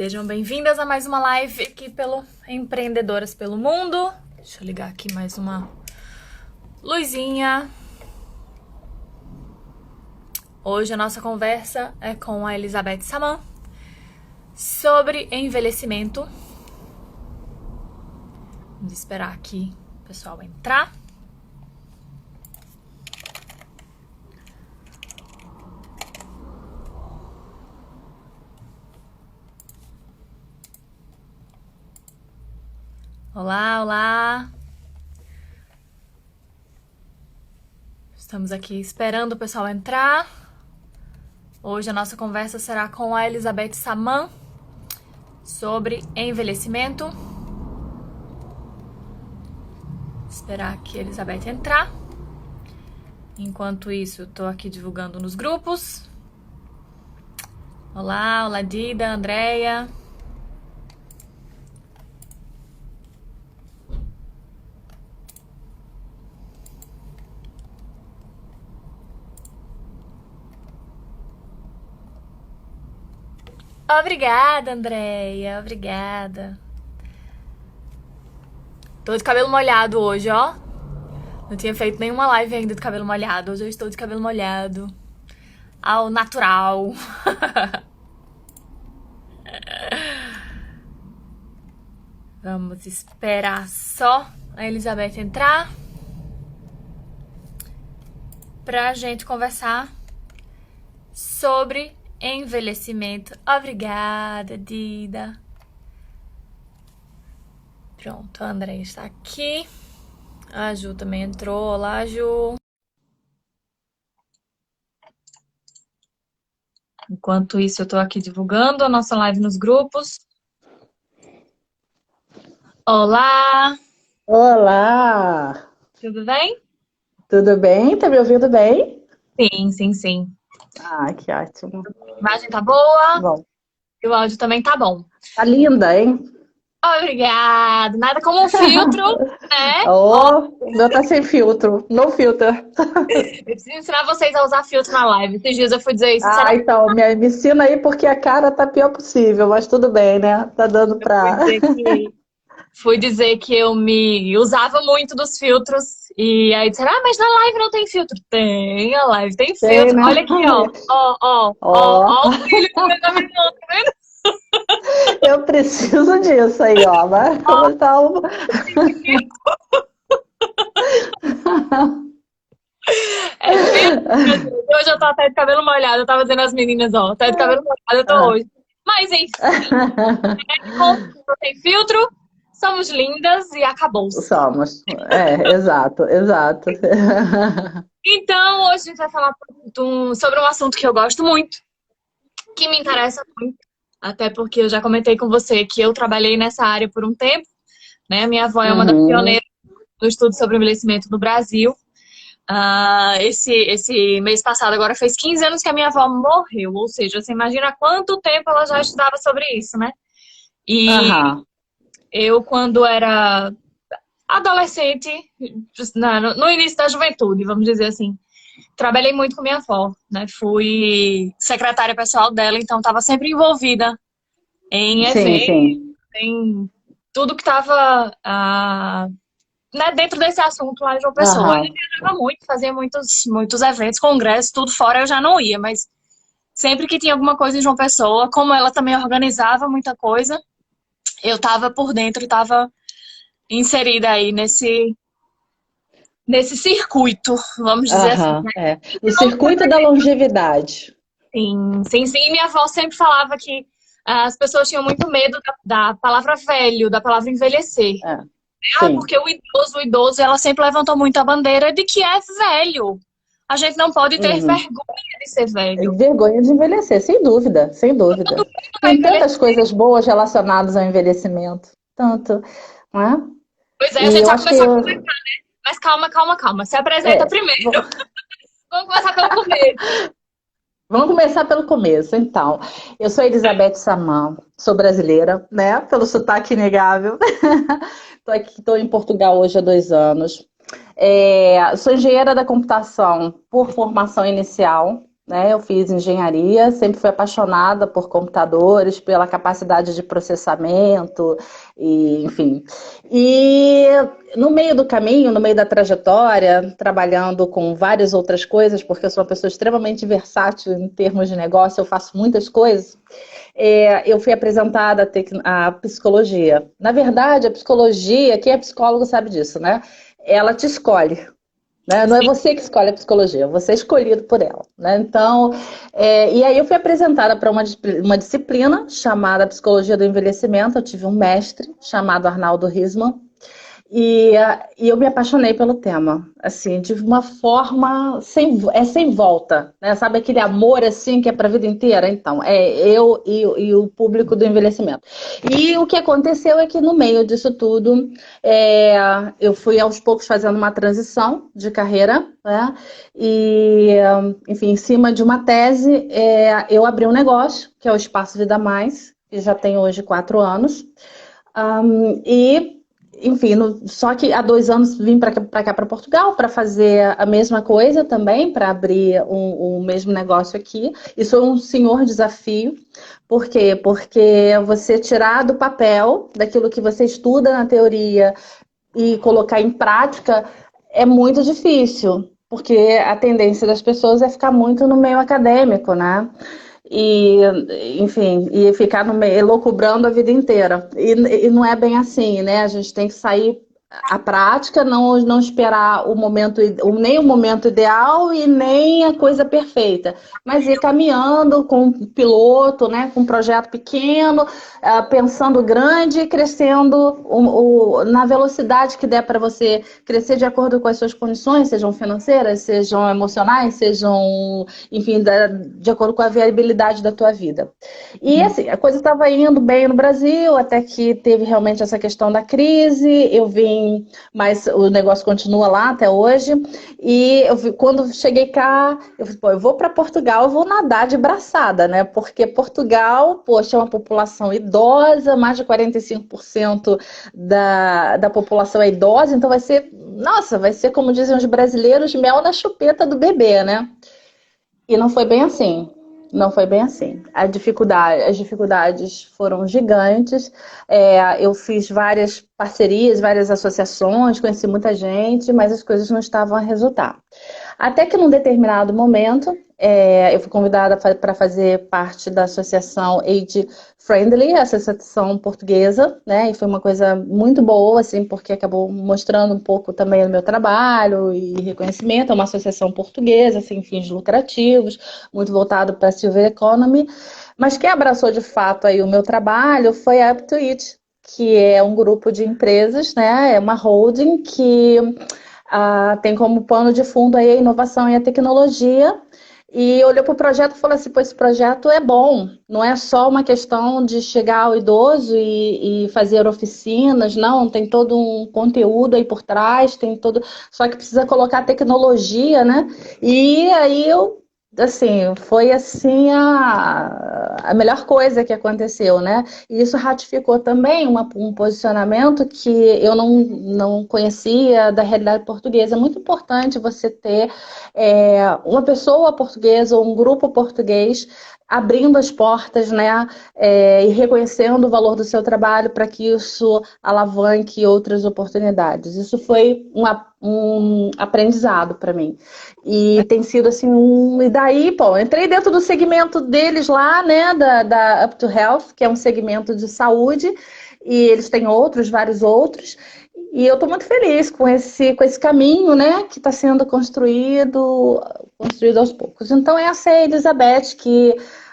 Sejam bem-vindas a mais uma live aqui pelo Empreendedoras pelo Mundo. Deixa eu ligar aqui mais uma luzinha. Hoje a nossa conversa é com a Elizabeth Saman sobre envelhecimento. Vamos esperar aqui o pessoal entrar. Olá, olá! Estamos aqui esperando o pessoal entrar. Hoje a nossa conversa será com a Elizabeth Saman sobre envelhecimento. Esperar aqui a Elizabeth entrar. Enquanto isso, eu tô aqui divulgando nos grupos. Olá, olá Dida, Andréia. Obrigada, Andréia. Obrigada. Tô de cabelo molhado hoje, ó. Não tinha feito nenhuma live ainda de cabelo molhado. Hoje eu estou de cabelo molhado. Ao natural. Vamos esperar só a Elizabeth entrar pra gente conversar sobre envelhecimento. Obrigada, Dida. Pronto, a André está aqui. A Ju também entrou. Olá, Ju. Enquanto isso, eu tô aqui divulgando a nossa live nos grupos. Olá, Olá, tudo bem? tudo bem? Tá me ouvindo bem? Sim. Ah, que ótimo. A imagem tá boa Bom, e o áudio também tá bom. tá linda, hein? Obrigada. Nada como um filtro, né? Oh, o meu tá sem filtro, no filter. Eu preciso ensinar vocês a usar filtro na live. Esses dias eu fui dizer isso. Ah, então, me ensina aí porque a cara tá pior possível, mas tudo bem, né? Tá dando Fui pra... dizer que Fui dizer que eu me usava muito dos filtros. E aí disseram, mas na live não tem filtro. Tem, a live tem Tem, filtro. né? Olha aqui, Ó, ó o brilho que eu tô vendo, tá vendo? eu preciso disso aí, ó. Vai botar um... É filtro, meu Deus. Hoje eu tô até de cabelo molhado. Eu tava dizendo às meninas, ó, tá de cabelo molhado, eu tô Ah. hoje. Mas enfim, não tem filtro, somos lindas e acabou-se. Somos. É, exato, exato. Então, hoje a gente vai falar sobre um assunto que eu gosto muito, que me interessa muito, até porque eu já comentei com você que eu trabalhei nessa área por um tempo, né? Minha avó é uma das Uhum. pioneiras do estudo sobre envelhecimento no Brasil. Esse mês passado agora fez 15 anos que a minha avó morreu, ou seja, você imagina há quanto tempo ela já estudava sobre isso, né? E Aham. eu, quando era adolescente, no início da juventude, vamos dizer assim, trabalhei muito com minha avó, né? Fui secretária pessoal dela, então estava sempre envolvida em Sim, eventos, sim. em tudo que estava né, dentro desse assunto lá em João Pessoa. Eu Aham. viajava muito, fazia muitos eventos, congressos, tudo fora eu já não ia, mas sempre que tinha alguma coisa em João Pessoa, como ela também organizava muita coisa, eu estava por dentro, estava inserida aí nesse circuito, vamos dizer assim. Aham, é. No circuito da longevidade. Sim. E minha avó sempre falava que as pessoas tinham muito medo da palavra velho, da palavra envelhecer. É. Sim. Porque o idoso, ela sempre levantou muito a bandeira de que é velho. A gente não pode ter Uhum. vergonha de ser É velho. vergonha de envelhecer, sem dúvida, sem Todo dúvida. mundo vai Tem tantas envelhecer. coisas boas relacionadas ao envelhecimento. Tanto, não é? Pois é, a E gente eu já acho que. começou a conversar, mas calma. Se apresenta É, primeiro. Vamos começar pelo começo. vamos começar pelo começo, então. Eu sou Elizabeth Saman, sou brasileira, né? Pelo sotaque inegável. Estou aqui, estou em Portugal hoje há 2 anos. Sou engenheira da computação por formação inicial, né? Eu fiz engenharia, sempre fui apaixonada por computadores, pela capacidade de processamento, e, enfim. E no meio do caminho, no meio da trajetória, trabalhando com várias outras coisas, porque eu sou uma pessoa extremamente versátil em termos de negócio, eu faço muitas coisas, eu fui apresentada à psicologia. Na verdade, a psicologia, quem é psicólogo sabe disso, né? Ela te escolhe. Né? Não é Sim. você que escolhe a psicologia, você é escolhido por ela. Né? Então, e aí eu fui apresentada para uma disciplina chamada Psicologia do Envelhecimento. Eu tive um mestre chamado Arnaldo Risman, e eu me apaixonei pelo tema, assim, de uma forma sem volta, né? Sabe aquele amor assim que é para a vida inteira? Então, eu e o público do envelhecimento. E o que aconteceu é que no meio disso tudo, é, eu fui aos poucos fazendo uma transição de carreira, né? E, enfim, em cima de uma tese, eu abri um negócio, que é o Espaço Vida Mais, que já tem hoje 4 anos. E enfim, só que há 2 anos vim para cá, para Portugal, para fazer a mesma coisa também, para abrir o mesmo negócio aqui. Isso é um senhor desafio. Por quê? Porque você tirar do papel, daquilo que você estuda na teoria, e colocar em prática é muito difícil. Porque a tendência das pessoas é ficar muito no meio acadêmico, né? E, enfim, e ficar no meio, elocubrando a vida inteira. E não é bem assim, né? A gente tem que sair à prática, não esperar o momento, nem o momento ideal e nem a coisa perfeita, mas ir caminhando com um piloto, né? Com um projeto pequeno, pensando grande e crescendo na velocidade que der para você crescer de acordo com as suas condições, sejam financeiras, sejam emocionais, sejam, enfim, de acordo com a viabilidade da tua vida. E assim, a coisa estava indo bem no Brasil, até que teve realmente essa questão da crise, eu vim, mas o negócio continua lá até hoje, e quando cheguei cá, eu falei, pô, eu vou para Portugal, eu vou nadar de braçada, né? Porque Portugal, poxa, é uma população idosa, mais de 45% da população é idosa, então vai ser, nossa, vai ser, como dizem os brasileiros, mel na chupeta do bebê, né? E não foi bem assim. Não foi bem assim. As dificuldades foram gigantes. Eu fiz várias parcerias, várias associações, conheci muita gente, mas as coisas não estavam a resultar. Até que num determinado momento, eu fui convidada para fazer parte da associação Age Friendly, a associação portuguesa, né? E foi uma coisa muito boa, assim, porque acabou mostrando um pouco também o meu trabalho e reconhecimento. É uma associação portuguesa, sem fins lucrativos, muito voltado para a Silver Economy. Mas quem abraçou de fato aí o meu trabalho foi a Up to It, que é um grupo de empresas, né? É uma holding que tem como pano de fundo aí a inovação e a tecnologia, e olhou para o projeto e falou assim, pô, esse projeto é bom, não é só uma questão de chegar ao idoso e fazer oficinas, não, tem todo um conteúdo aí por trás, tem todo, só que precisa colocar tecnologia, né? E aí assim, foi assim a melhor coisa que aconteceu, né? E isso ratificou também um posicionamento que eu não conhecia da realidade portuguesa. É muito importante você ter uma pessoa portuguesa ou um grupo português abrindo as portas, né, e reconhecendo o valor do seu trabalho para que isso alavanque outras oportunidades. Isso foi um aprendizado para mim. E tem sido assim, e daí, pô, entrei dentro do segmento deles lá, né, da Up to Health, que é um segmento de saúde, e eles têm vários outros, e eu estou muito feliz com esse caminho, né, que está sendo construído aos poucos. Então, essa é a Elizabeth,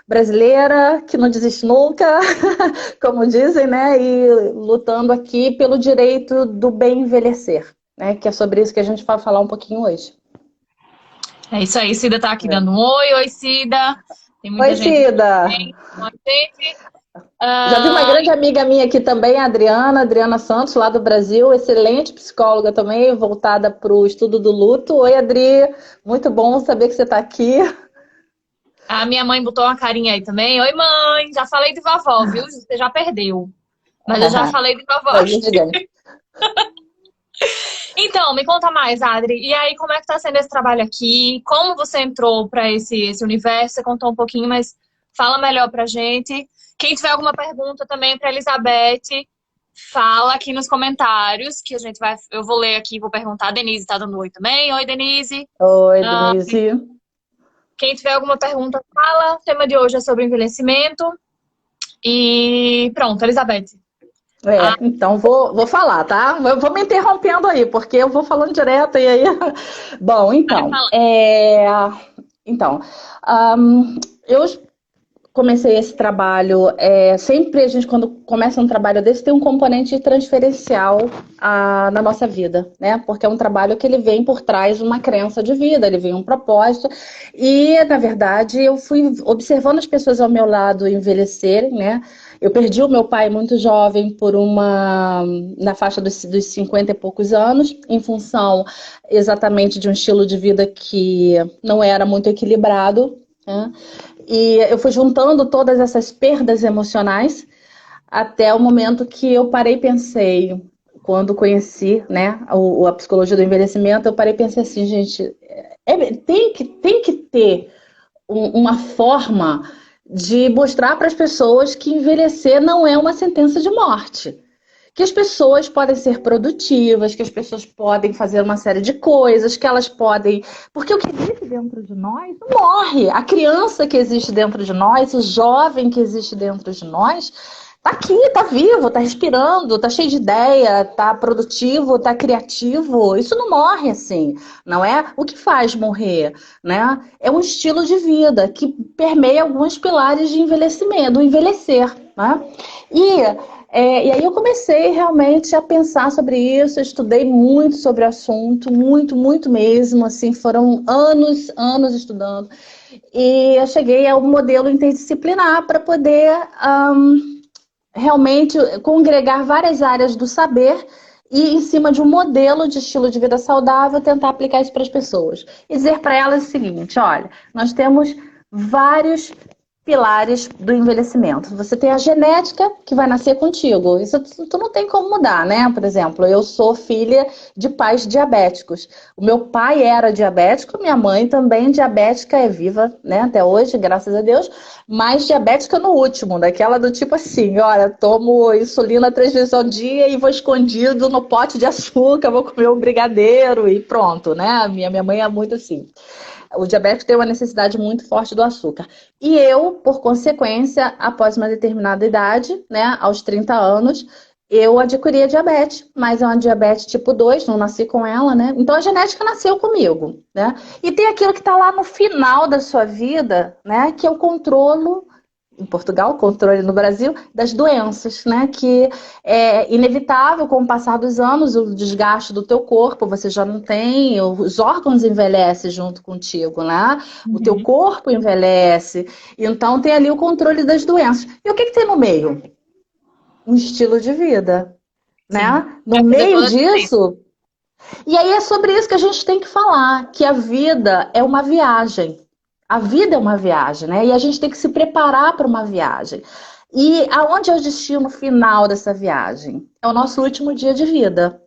brasileira, que não desiste nunca, como dizem, né, e lutando aqui pelo direito do bem envelhecer, né, que é sobre isso que a gente vai falar um pouquinho hoje. É isso aí, Cida tá aqui dando um oi. Oi, Cida. Tem muita Oi, gente Cida! com a gente. Já vi uma Ah, grande amiga minha aqui também, a Adriana Santos, lá do Brasil, excelente psicóloga também, voltada para o estudo do luto. Oi, Adri, muito bom saber que você está aqui. a minha mãe botou uma carinha aí também. Oi, mãe. Já falei de vovó, viu? Você já perdeu. Mas eu já falei de vovó. Prazer gigante. Então, me conta mais, Adri. E aí, como é que tá sendo esse trabalho aqui? Como você entrou para esse universo? Você contou um pouquinho, mas fala melhor pra gente. Quem tiver alguma pergunta também para Elizabeth, fala aqui nos comentários, que a gente vai, eu vou ler aqui, vou perguntar. A Denise tá dando oi também. Oi, Denise. Oi, Ah, Denise. quem tiver alguma pergunta, fala. O tema de hoje é sobre envelhecimento. E pronto, Elizabeth. Ah, Então vou falar, tá? Eu vou me interrompendo aí, porque eu vou falando direto e aí. Bom, vai então, falar. então, eu comecei esse trabalho. Sempre a gente, quando começa um trabalho desse, tem um componente transferencial na nossa vida, né? Porque é um trabalho que ele vem por trás de uma crença de vida, ele vem um propósito. E, na verdade, eu fui observando as pessoas ao meu lado envelhecerem, né? Eu perdi o meu pai muito jovem na faixa dos 50 e poucos anos, em função exatamente de um estilo de vida que não era muito equilibrado, né? E eu fui juntando todas essas perdas emocionais até o momento que eu parei e pensei, quando conheci, né, a psicologia do envelhecimento, eu parei e pensei assim, gente, tem que ter uma forma de mostrar para as pessoas que envelhecer não é uma sentença de morte. Que as pessoas podem ser produtivas, que as pessoas podem fazer uma série de coisas, que elas podem. Porque o que existe dentro de nós não morre. A criança que existe dentro de nós, o jovem que existe dentro de nós, tá aqui, tá vivo, tá respirando, tá cheio de ideia, tá produtivo, tá criativo. Isso não morre assim, não é? O que faz morrer, né? É um estilo de vida que permeia alguns pilares de envelhecimento, do envelhecer, né? E e aí eu comecei realmente a pensar sobre isso, eu estudei muito sobre o assunto, muito, muito mesmo, assim, foram anos, anos estudando. E eu cheguei ao modelo interdisciplinar para poder realmente congregar várias áreas do saber e, em cima de um modelo de estilo de vida saudável, tentar aplicar isso para as pessoas. E dizer para elas o seguinte: olha, nós temos vários pilares do envelhecimento. Você tem a genética que vai nascer contigo. Isso tu não tem como mudar, né? Por exemplo, eu sou filha de pais diabéticos. O meu pai era diabético, minha mãe também diabética, é viva, né? Até hoje, graças a Deus. Mas diabética no último, daquela do tipo assim, olha, tomo insulina 3 vezes ao dia e vou escondido no pote de açúcar, vou comer um brigadeiro e pronto, né? Minha mãe é muito assim. O diabético tem uma necessidade muito forte do açúcar. E eu, por consequência, após uma determinada idade, né, aos 30 anos, eu adquiri a diabetes, mas é uma diabetes tipo 2, não nasci com ela, né? Então a genética nasceu comigo, né? E tem aquilo que está lá no final da sua vida, né, que é o controle em Portugal, controle no Brasil, das doenças, né? Que é inevitável com o passar dos anos, o desgaste do teu corpo, você já não tem, os órgãos envelhecem junto contigo, né? O teu Uhum. corpo envelhece, então tem ali o controle das doenças. E o que tem no meio? Um estilo de vida, Sim. né? Vai No fazer meio toda a diferença. disso, e aí é sobre isso que a gente tem que falar, que a vida é uma viagem. A vida é uma viagem, né? E a gente tem que se preparar para uma viagem. E aonde é o destino final dessa viagem? É o nosso último dia de vida,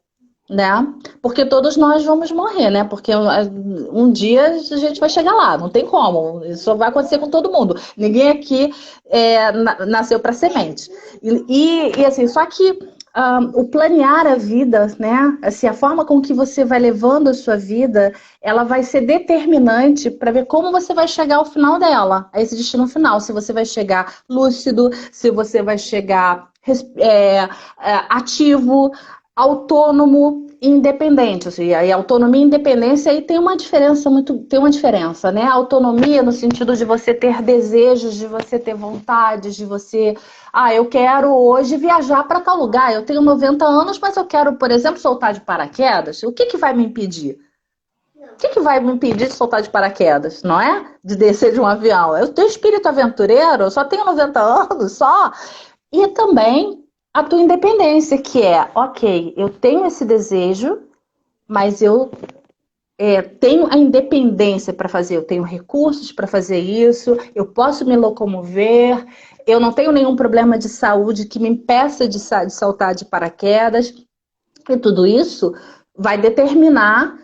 né? Porque todos nós vamos morrer, né? Porque um dia a gente vai chegar lá, não tem como. Isso vai acontecer com todo mundo. Ninguém aqui nasceu para semente. E assim, só que o planear a vida, né? Assim, a forma com que você vai levando a sua vida, ela vai ser determinante para ver como você vai chegar ao final dela, a esse destino final. Se você vai chegar lúcido, se você vai chegar ativo, autônomo e independente. Assim, e autonomia e independência aí tem uma diferença, né? Autonomia no sentido de você ter desejos, de você ter vontades, de você, eu quero hoje viajar para tal lugar. Eu tenho 90 anos, mas eu quero, por exemplo, soltar de paraquedas. O que vai me impedir? O que vai me impedir de soltar de paraquedas, não é? De descer de um avião. Eu tenho espírito aventureiro, eu só tenho 90 anos, só. E também a tua independência, que é, ok, eu tenho esse desejo, mas eu tenho a independência para fazer, eu tenho recursos para fazer isso, eu posso me locomover, eu não tenho nenhum problema de saúde que me impeça de saltar de paraquedas, e tudo isso vai determinar,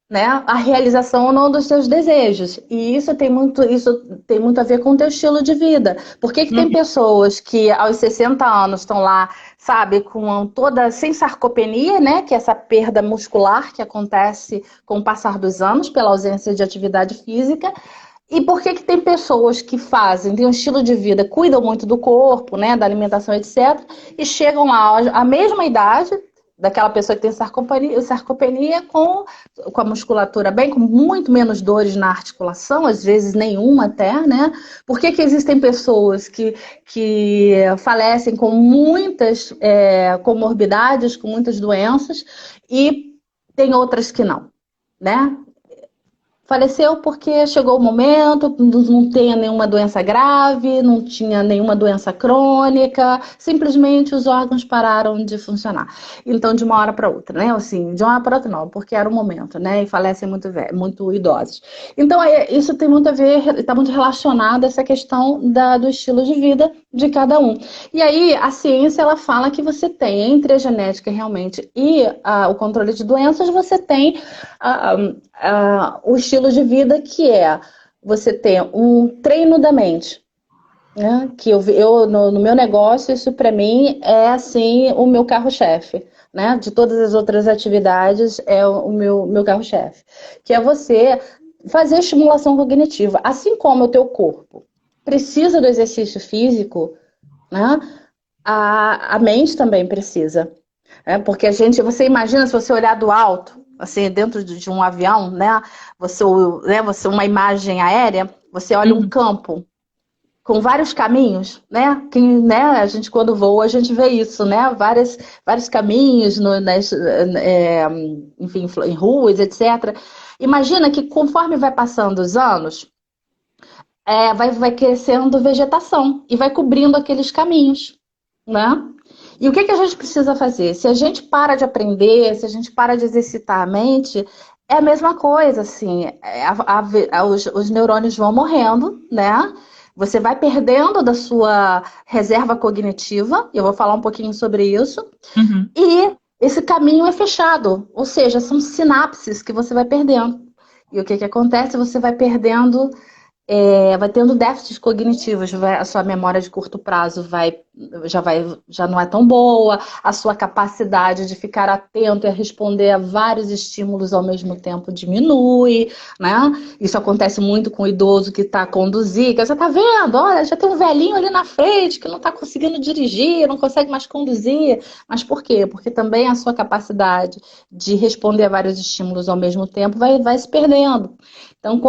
né, a realização ou não dos seus desejos. E isso tem muito a ver com o teu estilo de vida. Por que que tem pessoas que aos 60 anos estão lá, sabe, com toda, sem sarcopenia, né, que é essa perda muscular que acontece com o passar dos anos pela ausência de atividade física? E por que que tem pessoas que têm um estilo de vida, cuidam muito do corpo, né, da alimentação, etc., e chegam lá à mesma idade daquela pessoa que tem sarcopenia com a musculatura bem, com muito menos dores na articulação, às vezes nenhuma até, né? Por que que existem pessoas que falecem com muitas comorbidades, com muitas doenças, e tem outras que não, né? Faleceu porque chegou o momento, não tinha nenhuma doença grave, não tinha nenhuma doença crônica, simplesmente os órgãos pararam de funcionar. Então, de uma hora para outra, né? Assim, de uma hora para outra não, porque era o momento, né? E falecem muito idosos. Então, isso tem muito a ver, está muito relacionado a essa questão do estilo de vida de cada um. E aí, a ciência, ela fala que você tem, entre a genética realmente e o controle de doenças, você tem o estilo de vida que é você ter um treino da mente, né? Que no meu negócio, isso para mim é assim o meu carro-chefe, né? De todas as outras atividades é o meu carro-chefe, que é você fazer estimulação cognitiva, assim como o teu corpo precisa do exercício físico, né? A mente também precisa. Porque você imagina se você olhar do alto, assim, dentro de um avião, né? Você uma imagem aérea, você olha um campo com vários caminhos, né? A gente quando voa, a gente vê isso, né? Vários caminhos, enfim, em ruas, etc. Imagina que conforme vai passando os anos, vai crescendo vegetação e vai cobrindo aqueles caminhos, né? E o que a gente precisa fazer? Se a gente para de aprender, se a gente para de exercitar a mente, é a mesma coisa, assim, os neurônios vão morrendo, né? Você vai perdendo da sua reserva cognitiva, eu vou falar um pouquinho sobre isso, e esse caminho é fechado, ou seja, são sinapses que você vai perdendo. E o que acontece? Você vai perdendo, vai tendo déficits cognitivos, a sua memória de curto prazo já não é tão boa, a sua capacidade de ficar atento e responder a vários estímulos ao mesmo tempo diminui, né? Isso acontece muito com o idoso que está a conduzir, que você está vendo, olha, já tem um velhinho ali na frente que não está conseguindo dirigir, não consegue mais conduzir. Mas por quê? Porque também a sua capacidade de responder a vários estímulos ao mesmo tempo vai se perdendo. Então,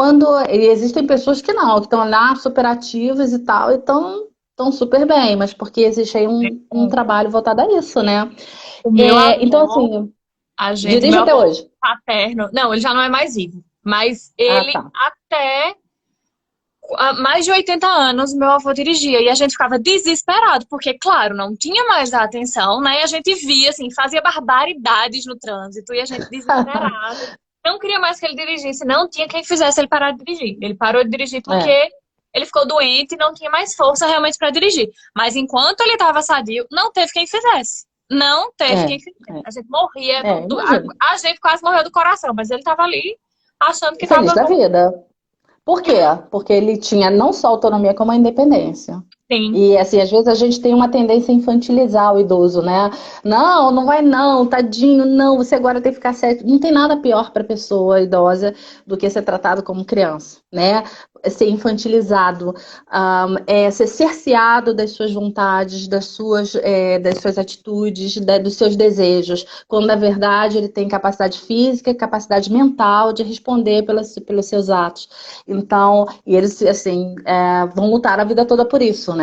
existem pessoas que não, que estão lá superativas e tal, e estão super bem, mas porque existe aí um trabalho voltado a isso, né? O meu avô, então, assim, dirige meu até avô hoje. paterno, não, ele já não é mais vivo, mas ele Tá. até há mais de 80 anos meu avô dirigia e a gente ficava desesperado, porque, claro, não tinha mais a atenção, né? E a gente via, assim, fazia barbaridades no trânsito e a gente desesperado. Não queria mais que ele dirigisse, não tinha quem fizesse ele parar de dirigir. Ele parou de dirigir porque ele ficou doente e não tinha mais força realmente para dirigir. Mas enquanto ele estava sadio, não teve quem fizesse. Não teve quem fizesse. A gente morria, a gente quase morreu do coração, mas ele estava ali achando que Feliz estava... da vida. Por quê? Porque ele tinha não só autonomia, como a independência. Sim. E assim, às vezes a gente tem uma tendência a infantilizar o idoso, né? Não, não vai não, tadinho, não, você agora tem que ficar sério. Não tem nada pior para pessoa idosa do que ser tratado como criança, né? Ser infantilizado, ser cerceado das suas vontades, das suas atitudes, dos seus desejos, quando na verdade ele tem capacidade física e capacidade mental de responder pelos seus atos. Então, e eles assim vão lutar a vida toda por isso, né?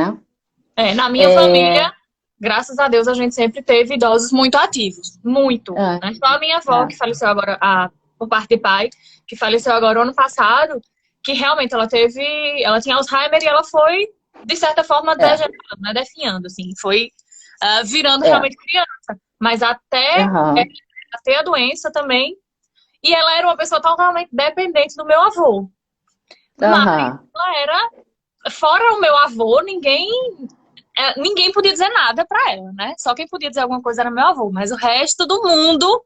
Na minha família, graças a Deus, a gente sempre teve idosos muito ativos. Muito. Né? Só a minha avó, que faleceu agora, por parte de pai, que faleceu agora ano passado, que realmente ela tinha Alzheimer e ela foi, de certa forma, degenerando, né? Definhando, assim. Foi virando realmente criança. Mas até a doença também. E ela era uma pessoa totalmente dependente do meu avô. Mas ela era... Fora o meu avô, ninguém podia dizer nada pra ela, né? Só quem podia dizer alguma coisa era meu avô. Mas o resto do mundo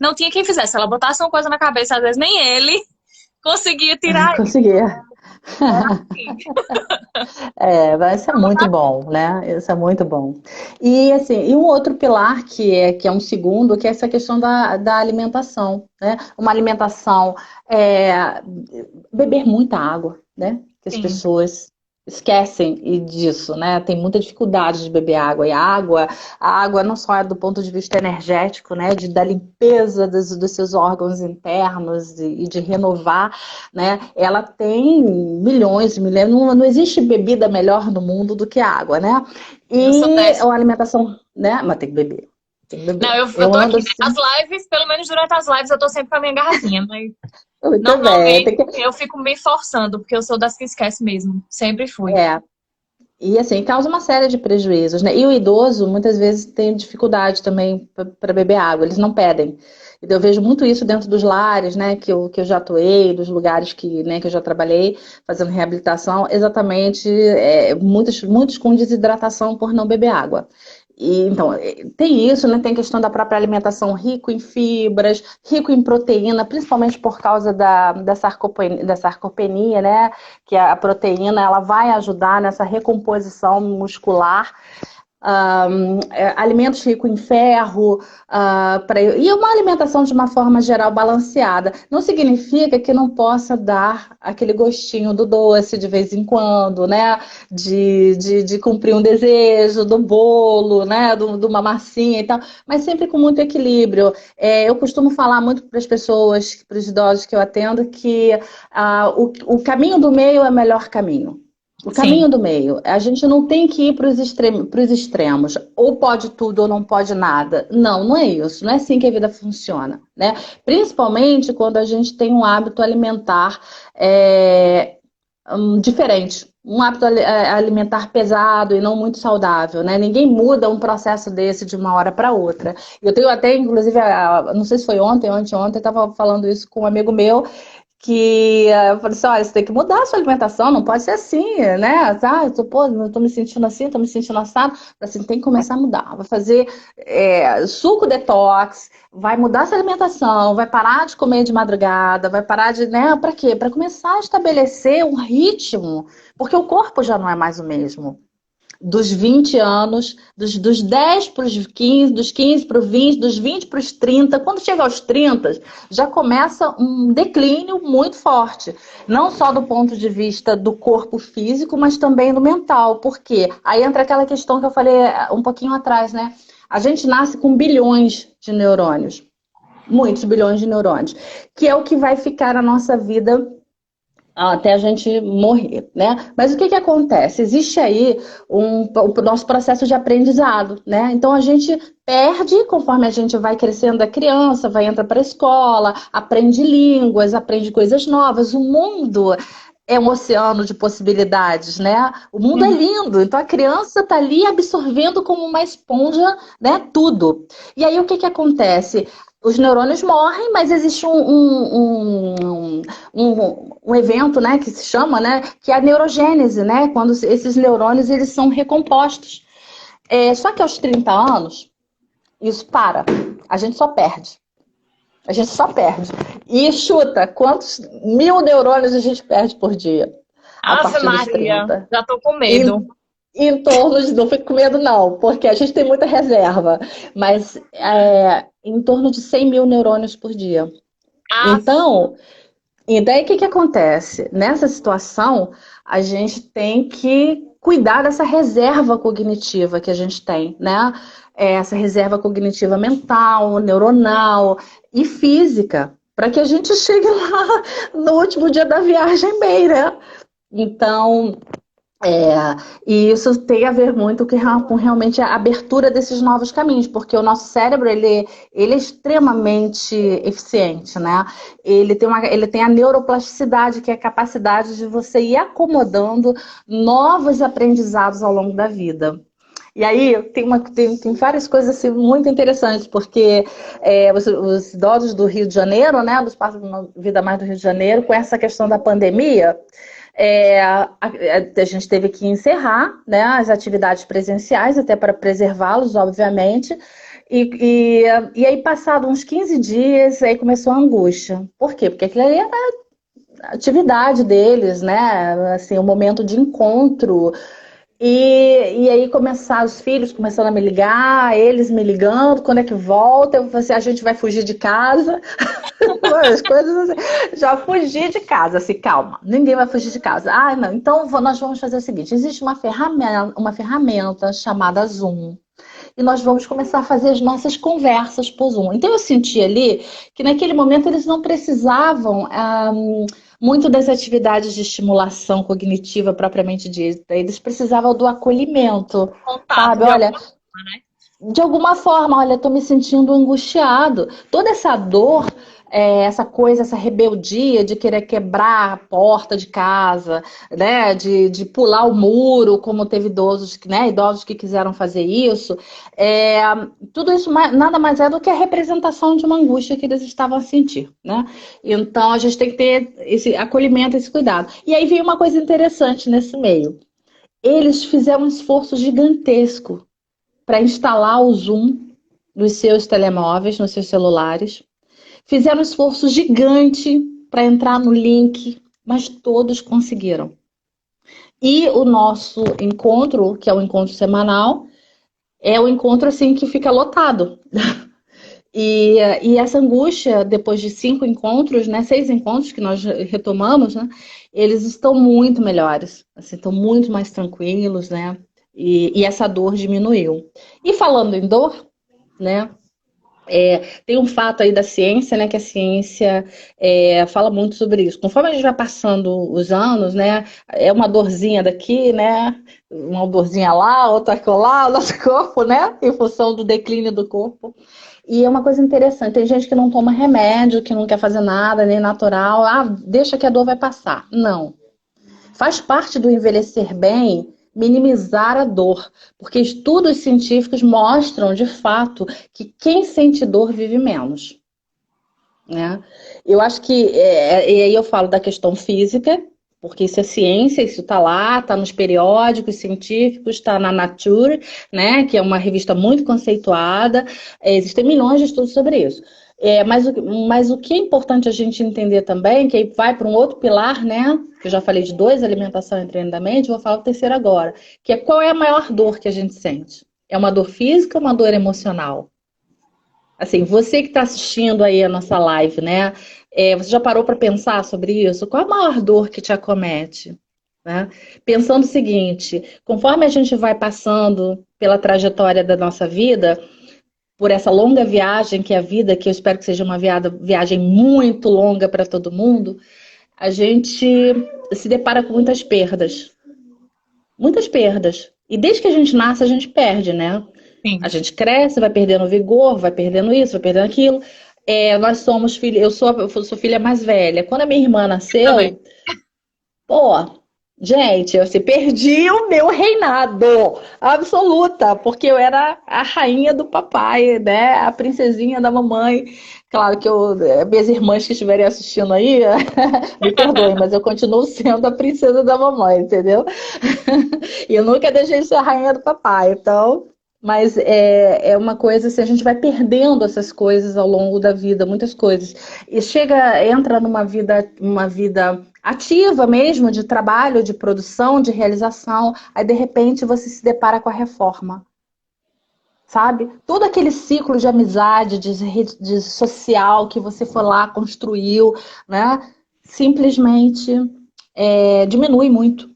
não tinha quem fizesse. Se ela botasse uma coisa na cabeça, às vezes nem ele conseguia tirar isso. Consegui. Era assim. Mas isso é muito bom, né? Isso é muito bom. E assim, e um outro pilar que é um segundo, que é essa questão da alimentação, né? Uma alimentação, é, beber muita água, né? Que as Sim. pessoas esquecem disso, né? Tem muita dificuldade de beber água. E a água não só é do ponto de vista energético, né? Da limpeza dos seus órgãos internos e de renovar, né? Ela tem milhões, milhões, não existe bebida melhor no mundo do que a água, né? Eu sou E dessa. a alimentação, né? Mas tem que beber, tem que Não, beber. eu Eu tô ando aqui, né? assim, As lives, pelo menos durante as lives, eu tô sempre com a minha garrafinha, mas muito bem, normalmente eu fico me forçando, porque eu sou das que esquece mesmo. Sempre fui. é, e assim, causa uma série de prejuízos, né? E o idoso muitas vezes tem dificuldade também para beber água, eles não pedem. Então, eu vejo muito isso dentro dos lares, né, que eu já atuei, dos lugares né, que eu já trabalhei fazendo reabilitação, exatamente, muitos com desidratação por não beber água. E, então, tem isso, né? Tem questão da própria alimentação rico em fibras, rico em proteína, principalmente por causa da sarcopenia, né? Que a proteína ela vai ajudar nessa recomposição muscular. Alimentos ricos em ferro, e uma alimentação de uma forma geral balanceada. Não significa que não possa dar aquele gostinho do doce de vez em quando, né? De cumprir um desejo, do bolo, né? De uma massinha e tal, mas sempre com muito equilíbrio. Eu costumo falar muito para as pessoas, para os idosos que eu atendo, que o caminho do meio é o melhor caminho. O caminho Sim, do meio. A gente não tem que ir para os extremos. Ou pode tudo ou não pode nada. Não, não é isso. Não é assim que a vida funciona, né? Principalmente quando a gente tem um hábito alimentar diferente. Um hábito alimentar pesado e não muito saudável, né? Ninguém muda um processo desse de uma hora para outra. Eu tenho até, inclusive, não sei se foi ontem, anteontem, estava falando isso com um amigo meu, que eu falei assim, olha, você tem que mudar a sua alimentação, não pode ser assim, né? Eu tô me sentindo assim, tô me sentindo assado. Assim, tem que começar a mudar. Vai fazer suco detox, vai mudar essa alimentação, vai parar de comer de madrugada, vai parar de, né? Para quê? Para começar a estabelecer um ritmo, porque o corpo já não é mais o mesmo dos 20 anos, dos 10 para os 15, dos 15 para os 20, dos 20 para os 30. Quando chega aos 30, já começa um declínio muito forte. Não só do ponto de vista do corpo físico, mas também do mental. Por quê? Aí entra aquela questão que eu falei um pouquinho atrás, né? A gente nasce com bilhões de neurônios. Muitos bilhões de neurônios. Que é o que vai ficar na nossa vida até a gente morrer, né? Mas o que acontece? Existe aí o nosso processo de aprendizado, né? Então a gente perde conforme a gente vai crescendo, a criança vai entrar para a escola, aprende línguas, aprende coisas novas. O mundo é um oceano de possibilidades, né? O mundo é uhum, lindo, então a criança está ali absorvendo como uma esponja, né? Tudo. E aí o que acontece? Os neurônios morrem, mas existe um evento, né, que se chama, né, que é a neurogênese, né, quando esses neurônios eles são recompostos. Só que aos 30 anos, isso para. A gente só perde. A gente só perde. E chuta, quantos mil neurônios a gente perde por dia? A Ave partir dos Maria, 30? já tô com medo. Em torno de, não fique com medo não, porque a gente tem muita reserva, mas em torno de 100 mil neurônios por dia. Ave, Então, e daí o que acontece? Nessa situação, a gente tem que cuidar dessa reserva cognitiva que a gente tem, né? Essa reserva cognitiva mental, neuronal e física, para que a gente chegue lá no último dia da viagem bem, né? Então, é, e isso tem a ver muito com realmente a abertura desses novos caminhos, porque o nosso cérebro ele é extremamente eficiente, né? Ele tem a neuroplasticidade, que é a capacidade de você ir acomodando novos aprendizados ao longo da vida. E aí tem várias coisas assim, muito interessantes, porque os idosos do Rio de Janeiro, né, dos Passos de Vida Mais do Rio de Janeiro, com essa questão da pandemia, a gente teve que encerrar, né, as atividades presenciais, até para preservá-los, obviamente. E aí, passado uns 15 dias, aí começou a angústia. Por quê? Porque aquilo ali era a atividade deles, né? Assim, o momento de encontro. E aí começaram os filhos começando a me ligar, eles me ligando, quando é que volta? Eu falei assim, a gente vai fugir de casa. As coisas assim, já fugi de casa, assim, calma, ninguém vai fugir de casa. Ah, não, então nós vamos fazer o seguinte: existe uma ferramenta chamada Zoom. E nós vamos começar a fazer as nossas conversas por Zoom. Então eu senti ali que naquele momento eles não precisavam muito das atividades de estimulação cognitiva propriamente dita. Eles precisavam do acolhimento, Contato sabe? de Olha, alguma forma, né? de alguma forma, olha, estou me sentindo angustiado. Toda essa dor, essa coisa, essa rebeldia de querer quebrar a porta de casa, né, de pular o muro, como teve idosos, né, idosos que quiseram fazer isso, é, tudo isso nada mais é do que a representação de uma angústia que eles estavam a sentir, né? Então a gente tem que ter esse acolhimento, esse cuidado. E aí veio uma coisa interessante nesse meio. Eles fizeram um esforço gigantesco para instalar o Zoom nos seus telemóveis, nos seus celulares. Fizeram um esforço gigante para entrar no link, mas todos conseguiram. E o nosso encontro, que é o encontro semanal, é o encontro assim que fica lotado. E essa angústia, depois de 5 encontros, né, 6 encontros que nós retomamos, né, eles estão muito melhores, assim, estão muito mais tranquilos, né, e essa dor diminuiu. E falando em dor, né, tem um fato aí da ciência, né, que a ciência fala muito sobre isso. Conforme a gente vai passando os anos, né, é uma dorzinha daqui, né, uma dorzinha lá, outra lá, o nosso corpo, né, em função do declínio do corpo. E é uma coisa interessante, tem gente que não toma remédio, que não quer fazer nada, nem natural, deixa que a dor vai passar. Não. Faz parte do envelhecer bem minimizar a dor, porque estudos científicos mostram, de fato, que quem sente dor vive menos, né? Eu acho que, e aí eu falo da questão física, porque isso é ciência, isso está lá, está nos periódicos científicos, está na Nature, né, que é uma revista muito conceituada, existem milhões de estudos sobre isso. Mas o que é importante a gente entender também, que aí vai para um outro pilar, né, que eu já falei de dois, alimentação e treinamento, vou falar o terceiro agora, que é qual é a maior dor que a gente sente? É uma dor física ou uma dor emocional? Assim, você que está assistindo aí a nossa live, né? Você já parou para pensar sobre isso? Qual a maior dor que te acomete? Né? Pensando o seguinte, conforme a gente vai passando pela trajetória da nossa vida, por essa longa viagem que é a vida, que eu espero que seja uma viagem muito longa para todo mundo, a gente se depara com muitas perdas. Muitas perdas. E desde que a gente nasce, a gente perde, né? A Sim, gente cresce, vai perdendo vigor, vai perdendo isso, vai perdendo aquilo. Nós somos filhos, eu sou filha mais velha. Quando a minha irmã eu também. nasceu, pô, gente, eu assim, perdi o meu reinado absoluta, porque eu era a rainha do papai, né? A princesinha da mamãe. Claro que minhas irmãs que estiverem assistindo aí, me perdoem, mas eu continuo sendo a princesa da mamãe, entendeu? E eu nunca deixei de ser a rainha do papai, então. Mas é uma coisa assim, a gente vai perdendo essas coisas ao longo da vida, muitas coisas. E entra uma vida ativa mesmo, de trabalho, de produção, de realização, aí de repente você se depara com a reforma, sabe? Todo aquele ciclo de amizade, de social que você foi lá, construiu, né? Simplesmente diminui muito.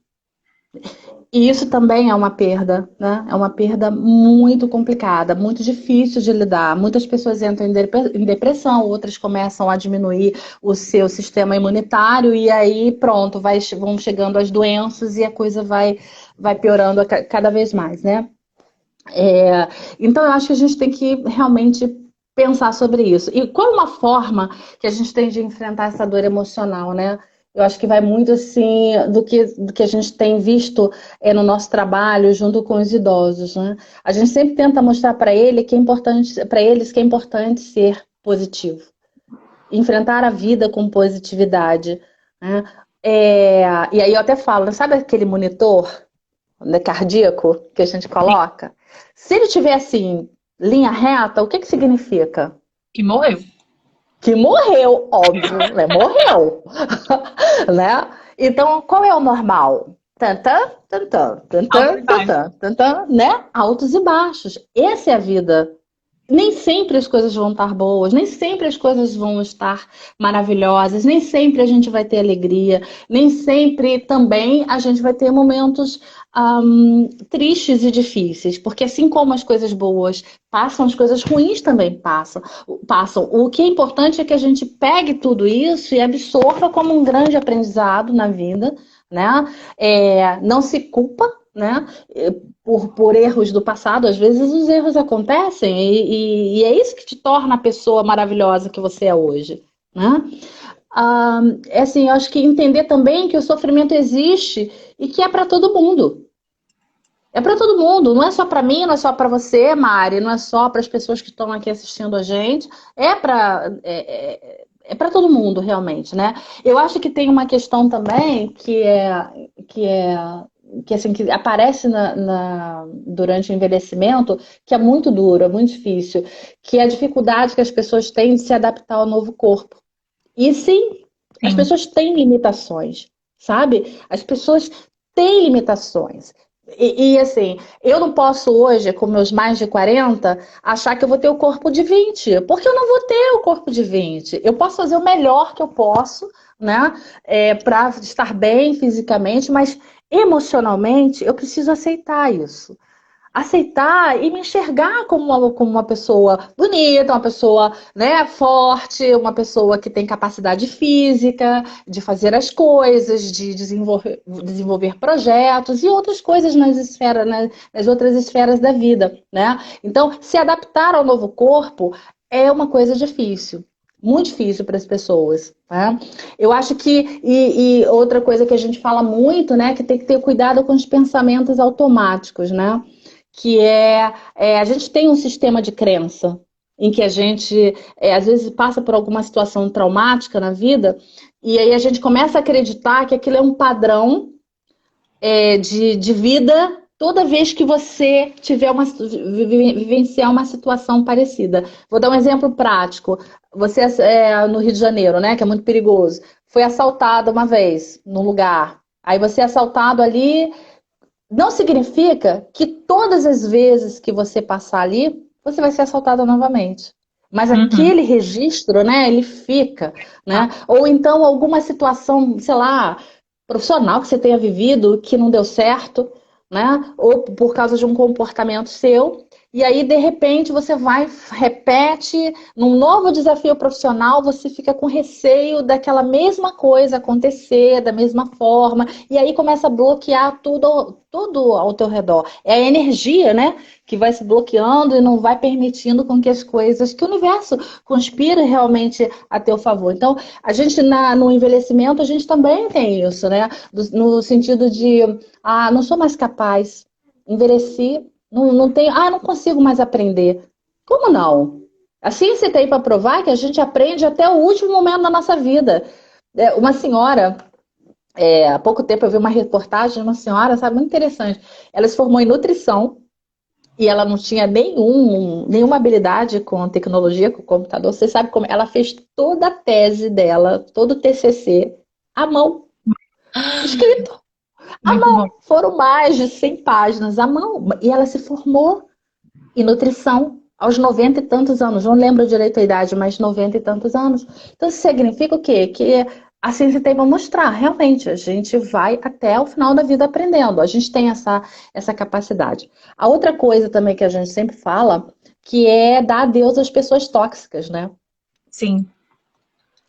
E isso também é uma perda, né? É uma perda muito complicada, muito difícil de lidar. Muitas pessoas entram em depressão, outras começam a diminuir o seu sistema imunitário e aí pronto, vão chegando as doenças e a coisa vai piorando cada vez mais, né? Então eu acho que a gente tem que realmente pensar sobre isso. E qual uma forma que a gente tem de enfrentar essa dor emocional, né? Eu acho que vai muito assim do que a gente tem visto no nosso trabalho junto com os idosos, né? A gente sempre tenta mostrar para eles que é importante ser positivo, enfrentar a vida com positividade, né? E aí eu até falo, sabe aquele monitor, né, cardíaco que a gente Sim. coloca? Se ele tiver assim linha reta, o que que significa? Que morreu. Que morreu, óbvio, né? Morreu, né? Então, qual é o normal? Tantã, tantã, Altos tantã, e baixos. tantã, tantã, né? Altos e baixos. Essa é a vida. Nem sempre as coisas vão estar boas, nem sempre as coisas vão estar maravilhosas, nem sempre a gente vai ter alegria, nem sempre também a gente vai ter momentos tristes e difíceis, porque assim como as coisas boas passam, as coisas ruins também passam. O que é importante é que a gente pegue tudo isso e absorva como um grande aprendizado na vida, né? Não se culpa, né? Por erros do passado, às vezes os erros acontecem e é isso que te torna a pessoa maravilhosa que você é hoje, né? É assim, eu acho que entender também que o sofrimento existe e que é para todo mundo. É para todo mundo, não é só para mim, não é só para você, Mari, não é só para as pessoas que estão aqui assistindo a gente, é para todo mundo, realmente, né? Eu acho que tem uma questão também que é que assim que aparece durante o envelhecimento, que é muito duro, é muito difícil, que é a dificuldade que as pessoas têm de se adaptar ao novo corpo. E sim, as Sim. pessoas têm limitações, sabe? As pessoas têm limitações. Assim, eu não posso hoje, com meus mais de 40, achar que eu vou ter o corpo de 20, porque eu não vou ter o corpo de 20. Eu posso fazer o melhor que eu posso, né, para estar bem fisicamente, mas emocionalmente eu preciso aceitar isso, aceitar e me enxergar como uma pessoa bonita, uma pessoa, né, forte, uma pessoa que tem capacidade física de fazer as coisas, de desenvolver projetos e outras coisas nas outras esferas da vida, né? Então, se adaptar ao novo corpo é uma coisa difícil. Muito difícil para as pessoas, né? Eu acho que, e outra coisa que a gente fala muito, né, que tem que ter cuidado com os pensamentos automáticos, né? Que a gente tem um sistema de crença em que a gente às vezes passa por alguma situação traumática na vida e aí a gente começa a acreditar que aquilo é um padrão de vida toda vez que você vivenciar uma situação parecida. Vou dar um exemplo prático. Você no Rio de Janeiro, né, que é muito perigoso, foi assaltado uma vez num lugar. Aí você é assaltado ali, não significa que todas as vezes que você passar ali, você vai ser assaltada novamente. Mas Uhum. aquele registro, né, ele fica, Tá. né? Ou então alguma situação, sei lá, profissional que você tenha vivido que não deu certo, né? Ou por causa de um comportamento seu. E aí, de repente, você vai, repete, num novo desafio profissional, você fica com receio daquela mesma coisa acontecer, da mesma forma, e aí começa a bloquear tudo ao teu redor. É a energia, né, que vai se bloqueando e não vai permitindo com que as coisas, que o universo conspire realmente a teu favor. Então, a gente no envelhecimento, a gente também tem isso, né, no sentido de, não sou mais capaz, envelheci, não tenho, não consigo mais aprender. Como não? A ciência tem para provar que a gente aprende até o último momento da nossa vida. Uma senhora, há pouco tempo eu vi uma reportagem de uma senhora, sabe, muito interessante. Ela se formou em nutrição e ela não tinha nenhuma habilidade com tecnologia, com computador. Você sabe como? Ela fez toda a tese dela, todo o TCC, à mão, escrito. À Muito bom. mão. Foram mais de 100 páginas à mão. E ela se formou em nutrição aos 90 e tantos anos. Não lembro direito a idade, mas 90 e tantos anos. Então, isso significa o quê? Que a ciência tem para mostrar, realmente, a gente vai até o final da vida aprendendo. A gente tem essa capacidade. A outra coisa também que a gente sempre fala, que é dar adeus às pessoas tóxicas, né? Sim.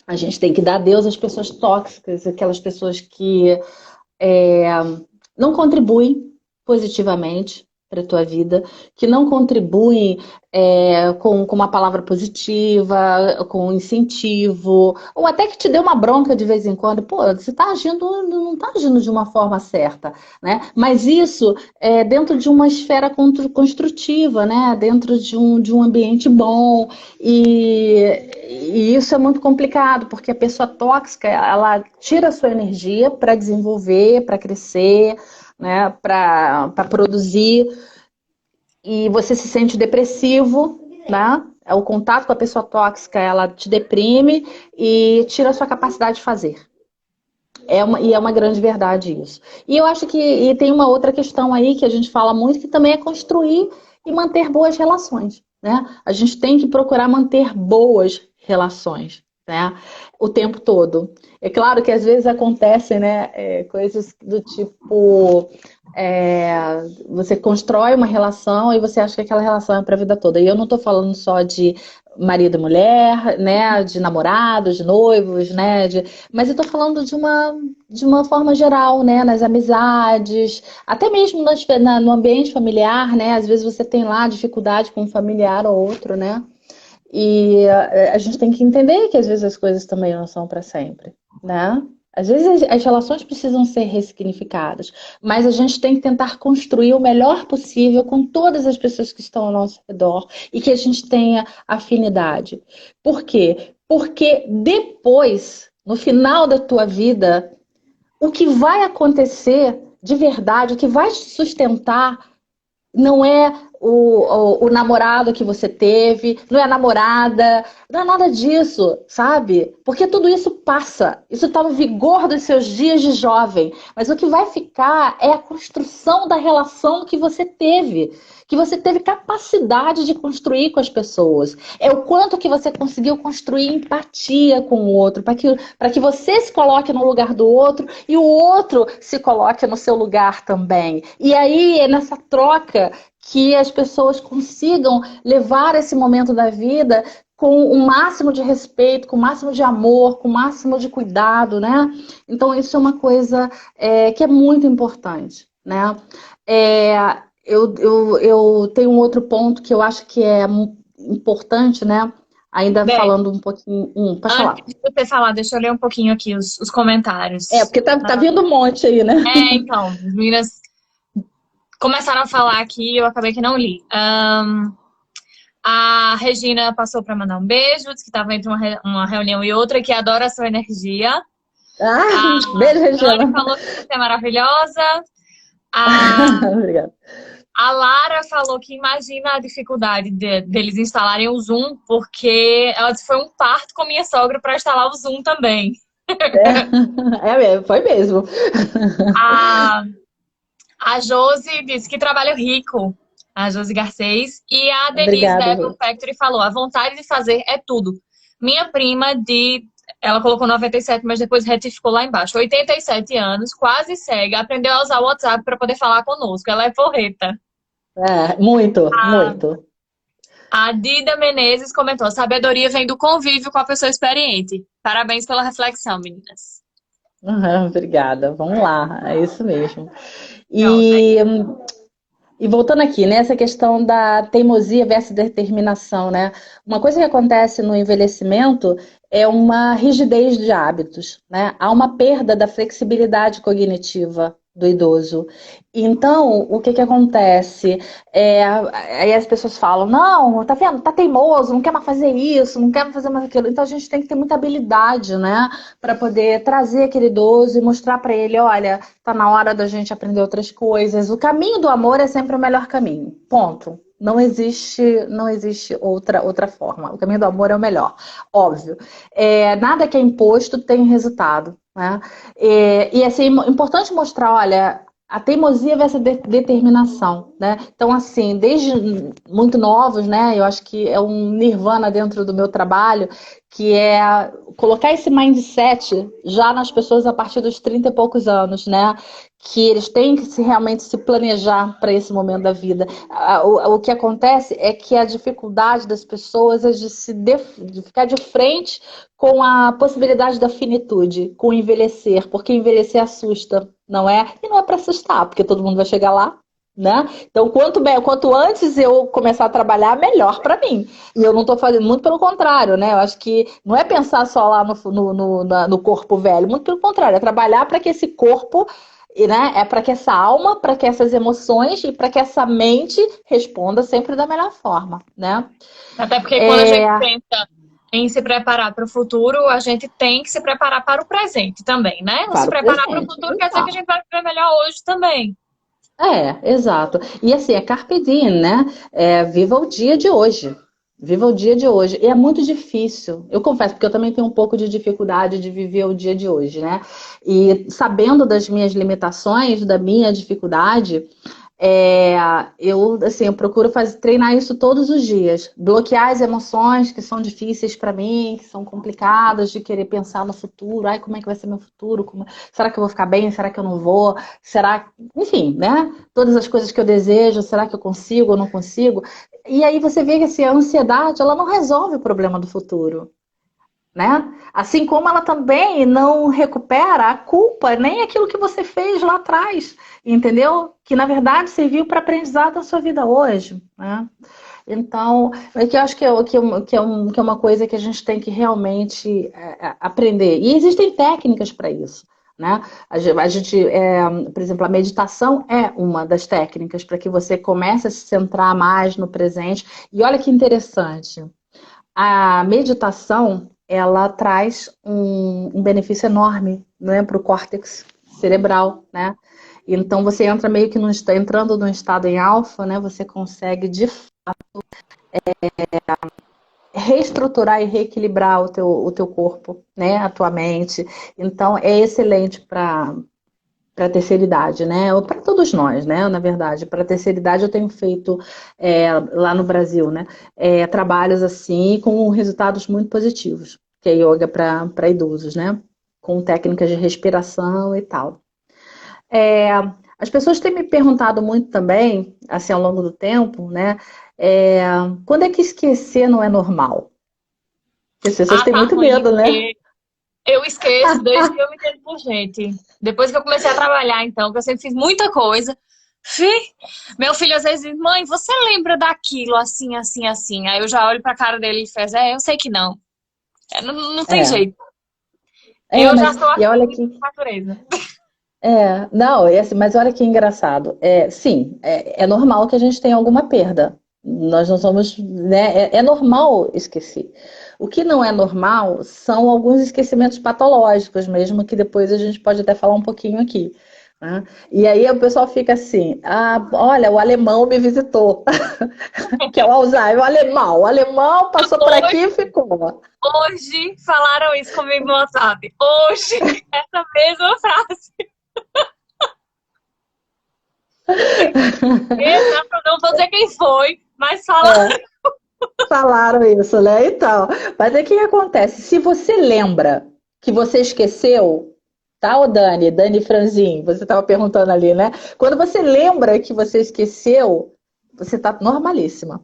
A gente tem que dar adeus às pessoas tóxicas, aquelas pessoas que é, não contribuem positivamente para a tua vida, que não contribuem com uma palavra positiva, com um incentivo, ou até que te dê uma bronca de vez em quando. Pô, você está agindo, não está agindo de uma forma certa, né? Mas isso é dentro de uma esfera construtiva, né? Dentro de um ambiente bom. E isso é muito complicado, porque a pessoa tóxica, ela tira a sua energia para desenvolver, para crescer, né, para produzir. e você se sente depressivo, né? O contato com a pessoa tóxica, ela te deprime e tira a sua capacidade de fazer. E é uma grande verdade isso. E eu acho que e tem uma outra questão aí que a gente fala muito, que também é construir e manter boas relações, né? A gente tem que procurar manter boas relações, né? O tempo todo. É claro que às vezes acontecem, né, coisas do tipo você constrói uma relação e você acha que aquela relação é para a vida toda. E eu não estou falando só de marido e mulher, né, de namorados, de noivos, né, mas eu estou falando de uma forma geral, né, nas amizades, até mesmo no ambiente familiar, né, às vezes você tem lá dificuldade com um familiar ou outro, né, e a gente tem que entender que às vezes as coisas também não são para sempre, né? Às vezes as relações precisam ser ressignificadas, mas a gente tem que tentar construir o melhor possível com todas as pessoas que estão ao nosso redor e que a gente tenha afinidade. Por quê? Porque depois, no final da tua vida, o que vai acontecer de verdade, o que vai te sustentar não é o namorado que você teve, não é a namorada, não é nada disso, sabe? Porque tudo isso passa. Isso está no vigor dos seus dias de jovem. Mas o que vai ficar é a construção da relação que você teve capacidade de construir com as pessoas. É o quanto que você conseguiu construir empatia com o outro, para que você se coloque no lugar do outro e o outro se coloque no seu lugar também. E aí é nessa troca que as pessoas consigam levar esse momento da vida com o máximo de respeito, com o máximo de amor, com o máximo de cuidado, né? Então isso é uma coisa que é muito importante, né? É, eu tenho um outro ponto que eu acho que é importante, né? Ainda Bem, falando um pouquinho. Pode antes falar. de você falar, deixa eu ler um pouquinho aqui os comentários. Porque tá vindo um monte aí, né? Então, as meninas começaram a falar aqui e eu acabei que não li. A Regina passou para mandar um beijo, disse que estava entre uma reunião e outra, que adora a sua energia. Ah, A beijo, Dani Regina. falou que você é maravilhosa. A, Obrigada. a Lara falou que imagina a dificuldade deles instalarem o Zoom, porque ela disse que foi um parto com minha sogra para instalar o Zoom também. Foi mesmo. A, a Josi disse que trabalho rico, a Josi Garcês. E a Denise da Obrigada, Apple Ju. Factory falou: a vontade de fazer é tudo. Minha prima de. Ela colocou 97, mas depois retificou lá embaixo. 87 anos, quase cega, aprendeu a usar o WhatsApp para poder falar conosco. Ela é forreta. Muito, muito. A Dida Menezes comentou: a sabedoria vem do convívio com a pessoa experiente. Parabéns pela reflexão, meninas. Obrigada. Vamos lá, é isso mesmo. Pronto. E, e voltando aqui, né, essa questão da teimosia versus determinação, né? Uma coisa que acontece no envelhecimento é uma rigidez de hábitos, né? Há uma perda da flexibilidade cognitiva do idoso. Então, o que que acontece? Aí as pessoas falam, não, tá vendo? Tá teimoso, não quer mais fazer isso, não quer mais fazer mais aquilo. Então a gente tem que ter muita habilidade, né? Para poder trazer aquele idoso e mostrar para ele, olha, tá na hora da gente aprender outras coisas. O caminho do amor é sempre o melhor caminho. Ponto. Não existe outra forma. O caminho do amor é o melhor, óbvio. Nada que é imposto tem resultado, né? E assim, é importante mostrar, olha, a teimosia versus determinação, né? Então, assim, desde muito novos, né? Eu acho que é um nirvana dentro do meu trabalho, que é colocar esse mindset já nas pessoas a partir dos 30 e poucos anos, né? Que eles têm que realmente se planejar para esse momento da vida. O que acontece é que a dificuldade das pessoas é de ficar de frente com a possibilidade da finitude, com o envelhecer, porque envelhecer assusta, não é? E não é para assustar, porque todo mundo vai chegar lá, né? Então, quanto antes eu começar a trabalhar, melhor para mim. E eu não estou fazendo, muito pelo contrário, né? Eu acho que não é pensar só lá no corpo velho, muito pelo contrário, é trabalhar para que esse corpo, né, é para que essa alma, para que essas emoções e para que essa mente responda sempre da melhor forma, né? Até porque quando a gente pensa em se preparar para o futuro, a gente tem que se preparar para o presente também, né? Não se Para o preparar para o presente, futuro quer dizer que a exato. gente vai viver melhor hoje também. Exato. E assim, é carpe diem, né? Viva o dia de hoje. Viva o dia de hoje. E é muito difícil. Eu confesso, porque eu também tenho um pouco de dificuldade de viver o dia de hoje, né? E sabendo das minhas limitações, da minha dificuldade, é, eu procuro treinar isso todos os dias. Bloquear as emoções que são difíceis para mim, que são complicadas, de querer pensar no futuro. Ai, como é que vai ser meu futuro? Será que eu vou ficar bem? Será que eu não vou? Será... Enfim, né? Todas as coisas que eu desejo, será que eu consigo ou não consigo? E aí você vê que assim, a ansiedade, ela não resolve o problema do futuro, né? Assim como ela também não recupera a culpa, nem aquilo que você fez lá atrás, entendeu? Que na verdade serviu para aprendizado da sua vida hoje, né? Então, é que eu acho que é uma coisa que a gente tem que realmente aprender. E existem técnicas para isso, né? Por exemplo, a meditação é uma das técnicas para que você comece a se centrar mais no presente. E olha que interessante. A meditação, ela traz um benefício enorme, né, para o córtex cerebral, né? Então você entra meio que entrando num estado em alfa, né? Você consegue de reestruturar e reequilibrar o teu corpo, né? A tua mente. Então é excelente para a terceira idade, né? Ou para todos nós, né? Na verdade, para a terceira idade eu tenho feito lá no Brasil, né? Trabalhos assim com resultados muito positivos, que é yoga para idosos, né? Com técnicas de respiração e tal. É, as pessoas têm me perguntado muito também, assim, ao longo do tempo, né? É, quando é que esquecer não é normal? Porque as pessoas Ah, têm tá muito ruim, medo, né? porque eu esqueço desde que eu me entendo por gente. Depois que eu comecei a trabalhar, então, que eu sempre fiz muita coisa. Fi, meu filho às vezes diz, mãe, você lembra daquilo assim, assim, assim? Aí eu já olho pra cara dele e faz, eu sei que não. Não, não tem É, jeito. Eu já mas sou e assim, olha de que natureza. Não, assim, mas olha que engraçado. Sim, é normal que a gente tenha alguma perda. Nós não somos, né? É normal esquecer. O que não é normal são alguns esquecimentos patológicos, mesmo que depois a gente pode até falar um pouquinho aqui, né? E aí o pessoal fica assim: olha, o alemão me visitou, que é o Alzheimer, o alemão passou por aqui Hoje, e ficou. hoje falaram isso comigo no WhatsApp. Hoje, essa mesma frase. Exato, não vou dizer quem foi, mas fala. Falaram isso, né? Então, mas aí o que acontece? Se você lembra que você esqueceu, tá, ô Dani, Dani Franzin, você estava perguntando ali, né? Quando você lembra que você esqueceu, você tá normalíssima.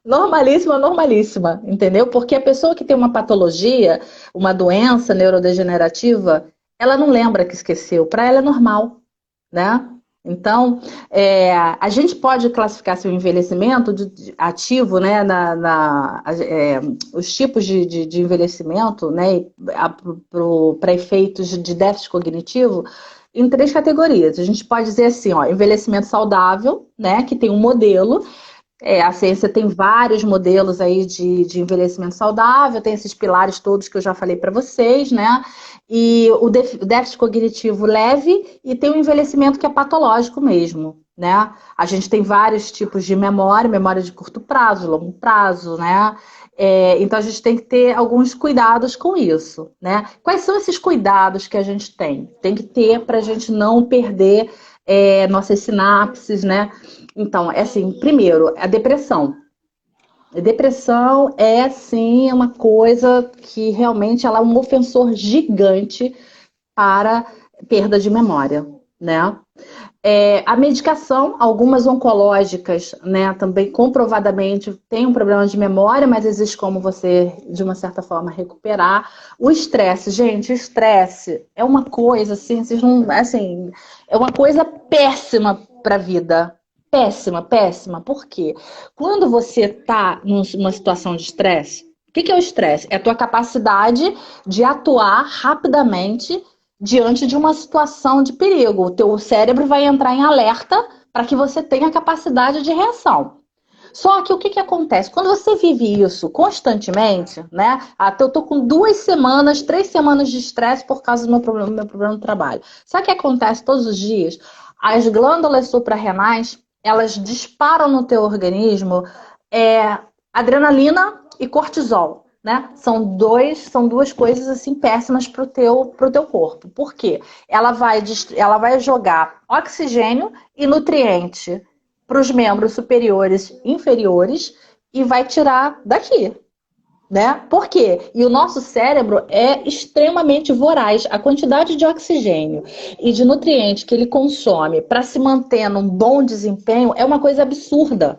Normalíssima, normalíssima, entendeu? Porque a pessoa que tem uma patologia, uma doença neurodegenerativa, ela não lembra que esqueceu. Para ela é normal, né? Então, a gente pode classificar seu envelhecimento ativo, né, os tipos de envelhecimento, né, para efeitos de déficit cognitivo, em três categorias. A gente pode dizer assim, ó, envelhecimento saudável, né, que tem um modelo. A ciência tem vários modelos aí de envelhecimento saudável, tem esses pilares todos que eu já falei para vocês, né? E o déficit cognitivo leve e tem o envelhecimento que é patológico mesmo, né? A gente tem vários tipos de memória, memória de curto prazo, longo prazo, né? Então a gente tem que ter alguns cuidados com isso, né? Quais são esses cuidados que a gente tem? Tem que ter para a gente não perder nossas sinapses, né? Então, é assim, primeiro, a depressão. A depressão é, sim, uma coisa que realmente ela é um ofensor gigante para perda de memória, né? A medicação, algumas oncológicas, né, também comprovadamente tem um problema de memória, mas existe como você, de uma certa forma, recuperar. O estresse, gente, o estresse é uma coisa assim, vocês não, assim, é uma coisa péssima para a vida. Péssima, péssima. Por quê? Quando você está numa situação de estresse, o que é o estresse? É a tua capacidade de atuar rapidamente diante de uma situação de perigo. O teu cérebro vai entrar em alerta para que você tenha capacidade de reação. Só que o que acontece? Quando você vive isso constantemente, né? Até eu tô com 2 semanas, 3 semanas de estresse por causa do meu problema no trabalho. Sabe o que acontece todos os dias? As glândulas suprarrenais, elas disparam no teu organismo adrenalina e cortisol, né? São duas coisas assim péssimas pro teu corpo. Por quê? Ela vai jogar oxigênio e nutriente para os membros superiores e inferiores e vai tirar daqui, né? Por quê? E o nosso cérebro é extremamente voraz. A quantidade de oxigênio e de nutrientes que ele consome para se manter num bom desempenho é uma coisa absurda.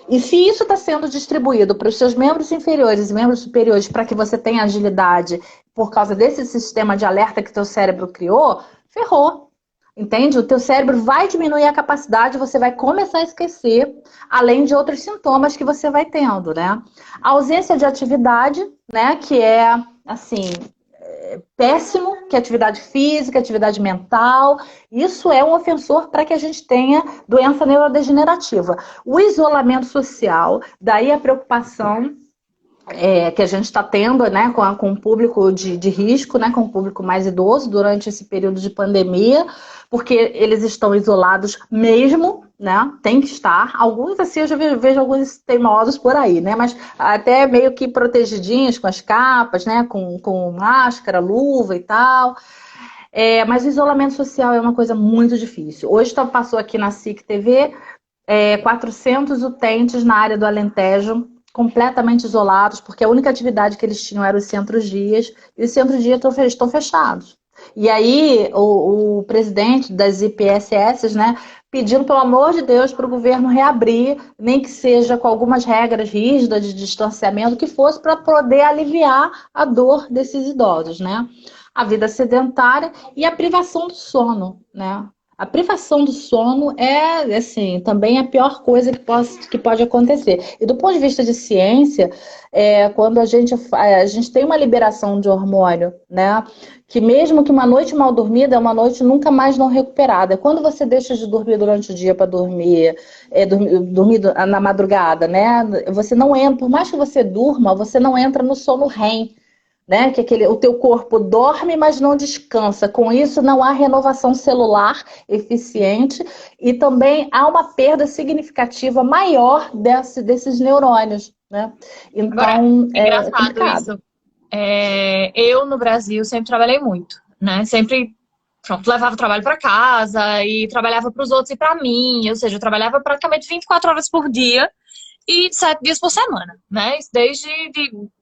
E se isso está sendo distribuído para os seus membros inferiores e membros superiores para que você tenha agilidade por causa desse sistema de alerta que teu cérebro criou, ferrou. Entende? O teu cérebro vai diminuir a capacidade, você vai começar a esquecer, além de outros sintomas que você vai tendo, né? A ausência de atividade, né? Que é, assim, péssimo, que é atividade física, atividade mental. Isso é um ofensor para que a gente tenha doença neurodegenerativa. O isolamento social, daí a preocupação que a gente está tendo, né, com o público de risco, né, com o público mais idoso durante esse período de pandemia, porque eles estão isolados mesmo, né, tem que estar. Alguns, assim, eu já vejo alguns teimosos por aí, né, mas até meio que protegidinhos com as capas, né, com máscara, luva e tal. Mas o isolamento social é uma coisa muito difícil. Hoje passou aqui na SIC TV 400 utentes na área do Alentejo, completamente isolados, porque a única atividade que eles tinham era os centros-dias, e os centros-dias estão fechados. E aí o presidente das IPSS, né, pedindo, pelo amor de Deus, para o governo reabrir, nem que seja com algumas regras rígidas de distanciamento, que fosse para poder aliviar a dor desses idosos, né? A vida sedentária e a privação do sono, né? A privação do sono é, assim, também a pior coisa que pode acontecer. E do ponto de vista de ciência, quando a gente tem uma liberação de hormônio, né? Que mesmo que uma noite mal dormida é uma noite nunca mais não recuperada. Quando você deixa de dormir durante o dia para dormir na madrugada, né? Você não entra, por mais que você durma, você não entra no sono REM. Né? Que o teu corpo dorme, mas não descansa. Com isso, não há renovação celular eficiente e também há uma perda significativa maior desses neurônios. Né? Então, Agora, engraçado complicado. isso. Eu, no Brasil, sempre trabalhei muito, né? Sempre, pronto, levava o trabalho para casa e trabalhava para os outros e para mim. Ou seja, eu trabalhava praticamente 24 horas por dia e 7 dias por semana, né? Isso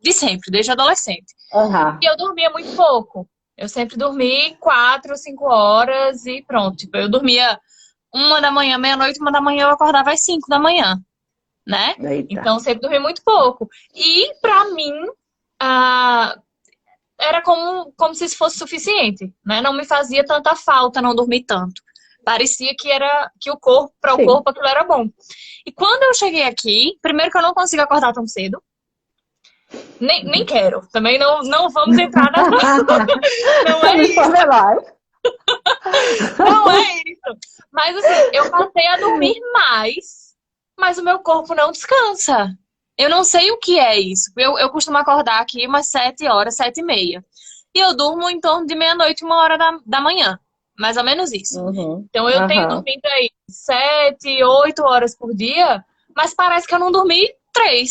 de sempre, desde adolescente. Uhum. E eu dormia muito pouco. Eu sempre dormi 4, 5 horas e pronto. Tipo, eu dormia 1 da manhã, meia-noite, 1 da manhã, eu acordava às 5 da manhã, né? Eita. Então, eu sempre dormi muito pouco. E, pra mim, era como se isso fosse suficiente, né? Não me fazia tanta falta não dormir tanto. Parecia que o corpo, para o corpo, aquilo era bom. E quando eu cheguei aqui, primeiro que eu não consigo acordar tão cedo. Nem quero. Também não vamos entrar na... Não é isso. Não é isso. Mas assim, eu passei a dormir mais, mas o meu corpo não descansa. Eu não sei o que é isso. Eu costumo acordar aqui umas 7 horas, 7h30. E eu durmo em torno de meia-noite, 1 hora da manhã. Mais ou menos isso. Uhum. Então eu tenho dormido aí 7, 8 horas por dia, mas parece que eu não dormi 3.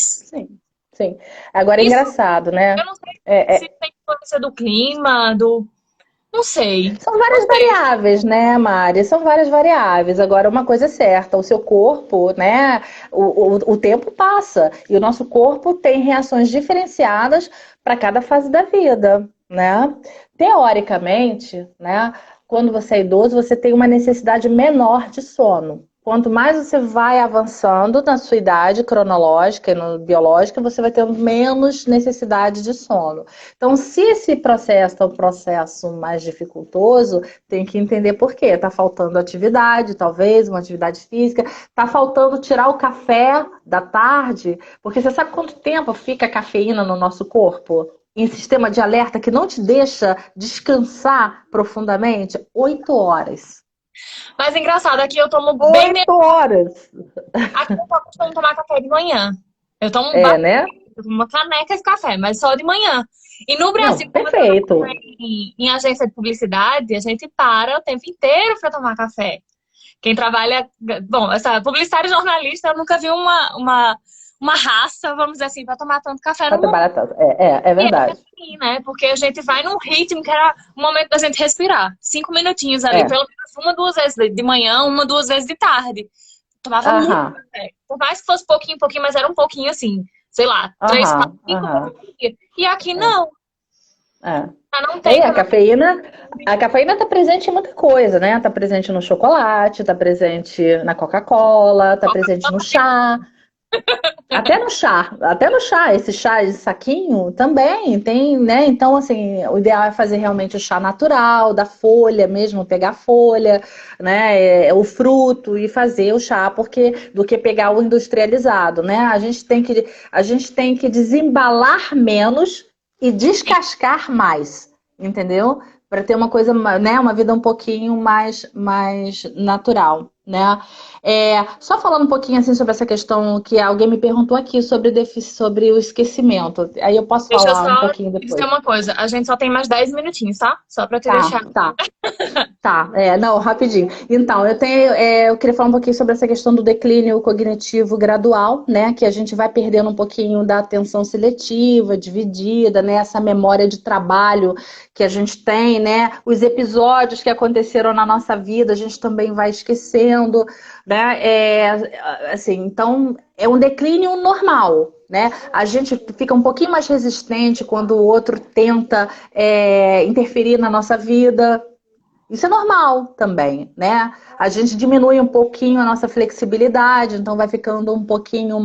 Sim. Agora é engraçado, né? Eu não sei se tem influência do clima, Não sei. São várias variáveis, né, Mari? São várias variáveis. Agora, uma coisa é certa, o seu corpo, né? O tempo passa e o nosso corpo tem reações diferenciadas para cada fase da vida, né? Teoricamente, né? Quando você é idoso, você tem uma necessidade menor de sono. Quanto mais você vai avançando na sua idade cronológica e biológica, você vai tendo menos necessidade de sono. Então, se esse processo é um processo mais dificultoso, tem que entender por quê. Está faltando atividade, talvez, uma atividade física. Está faltando tirar o café da tarde, porque você sabe quanto tempo fica a cafeína no nosso corpo? Em sistema de alerta que não te deixa descansar profundamente? 8 horas. Mas engraçado, aqui eu tomo bem 8 horas. Aqui eu só costumo tomar café de manhã. Eu tomo Né? eu tomo uma caneca de café, mas só de manhã. E no Não, Brasil, como eu perfeito. trabalho em agência de publicidade, a gente para o tempo inteiro para tomar café. Quem trabalha. Bom, essa publicitária e jornalista, eu nunca vi uma raça, vamos dizer assim, para tomar tanto café Pra no mundo. trabalhar tanto. É E é verdade. assim, né? Porque a gente vai num ritmo que era o momento da gente respirar. 5 minutinhos ali, É. pelo menos uma, duas vezes de manhã, uma, duas vezes de tarde. Tomava muito Aham, café. Por mais que fosse pouquinho, mas era um pouquinho assim, sei lá, três, quatro, aham, cinco aham. por dia. E aqui É. não, É. já não E tem como. a cafeína está presente em muita coisa, né? Está presente no chocolate, está presente na Coca-Cola, está presente no chá, até no chá, esse chá de saquinho também tem, né? Então, assim, o ideal é fazer realmente o chá natural, da folha mesmo, pegar a folha, né? O fruto e fazer o chá, porque do que pegar o industrializado, né? A gente tem que desembalar menos e descascar mais, entendeu? Para ter uma coisa, né? Uma vida um pouquinho mais natural, né? Só falando um pouquinho assim sobre essa questão que alguém me perguntou aqui sobre o esquecimento. Aí eu posso Deixa eu falar um só pouquinho dizer depois. uma coisa. A gente só tem mais 10 minutinhos, tá? Só pra te Tá, deixar. tá. Tá, não, rapidinho. Então, eu queria falar um pouquinho sobre essa questão do declínio cognitivo gradual, né? Que a gente vai perdendo um pouquinho da atenção seletiva, dividida, né? Essa memória de trabalho que a gente tem, né? Os episódios que aconteceram na nossa vida, a gente também vai esquecendo, né? Assim, então, é um declínio normal, né? A gente fica um pouquinho mais resistente quando o outro tenta interferir na nossa vida. Isso é normal também, né? A gente diminui um pouquinho a nossa flexibilidade, então vai ficando um pouquinho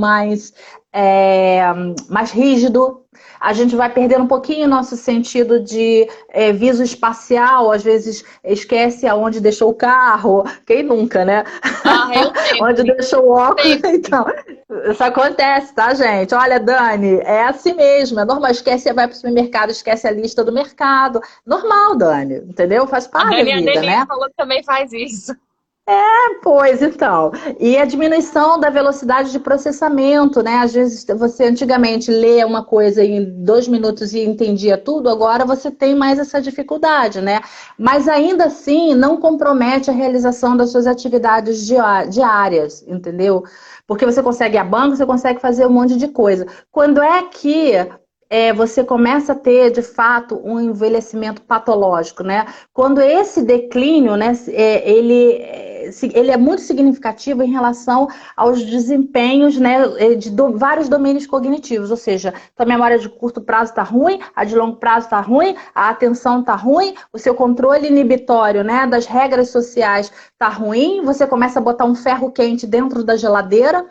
é, mais rígido. A gente vai perdendo um pouquinho o nosso sentido de viso espacial, às vezes esquece aonde deixou o carro, quem nunca, né? Ah, eu Onde sempre, deixou o óculos, sempre. então. Isso acontece, tá, gente? Olha, Dani, é assim mesmo, é normal. Esquece, vai pro supermercado, esquece a lista do mercado. Normal, Dani, entendeu? Faz A parte da Dani e a vida, Denise né? falou que também faz isso. Pois então. E a diminuição da velocidade de processamento, né? Às vezes você antigamente lê uma coisa em 2 minutos e entendia tudo, agora você tem mais essa dificuldade, né? Mas ainda assim não compromete a realização das suas atividades diárias, entendeu? Porque você consegue ir a banco, você consegue fazer um monte de coisa. Quando é que você começa a ter, de fato, um envelhecimento patológico, né? Quando esse declínio, né, ele é muito significativo em relação aos desempenhos, né, vários domínios cognitivos, ou seja, a memória de curto prazo está ruim, a de longo prazo está ruim, a atenção está ruim, o seu controle inibitório, né, das regras sociais está ruim, você começa a botar um ferro quente dentro da geladeira,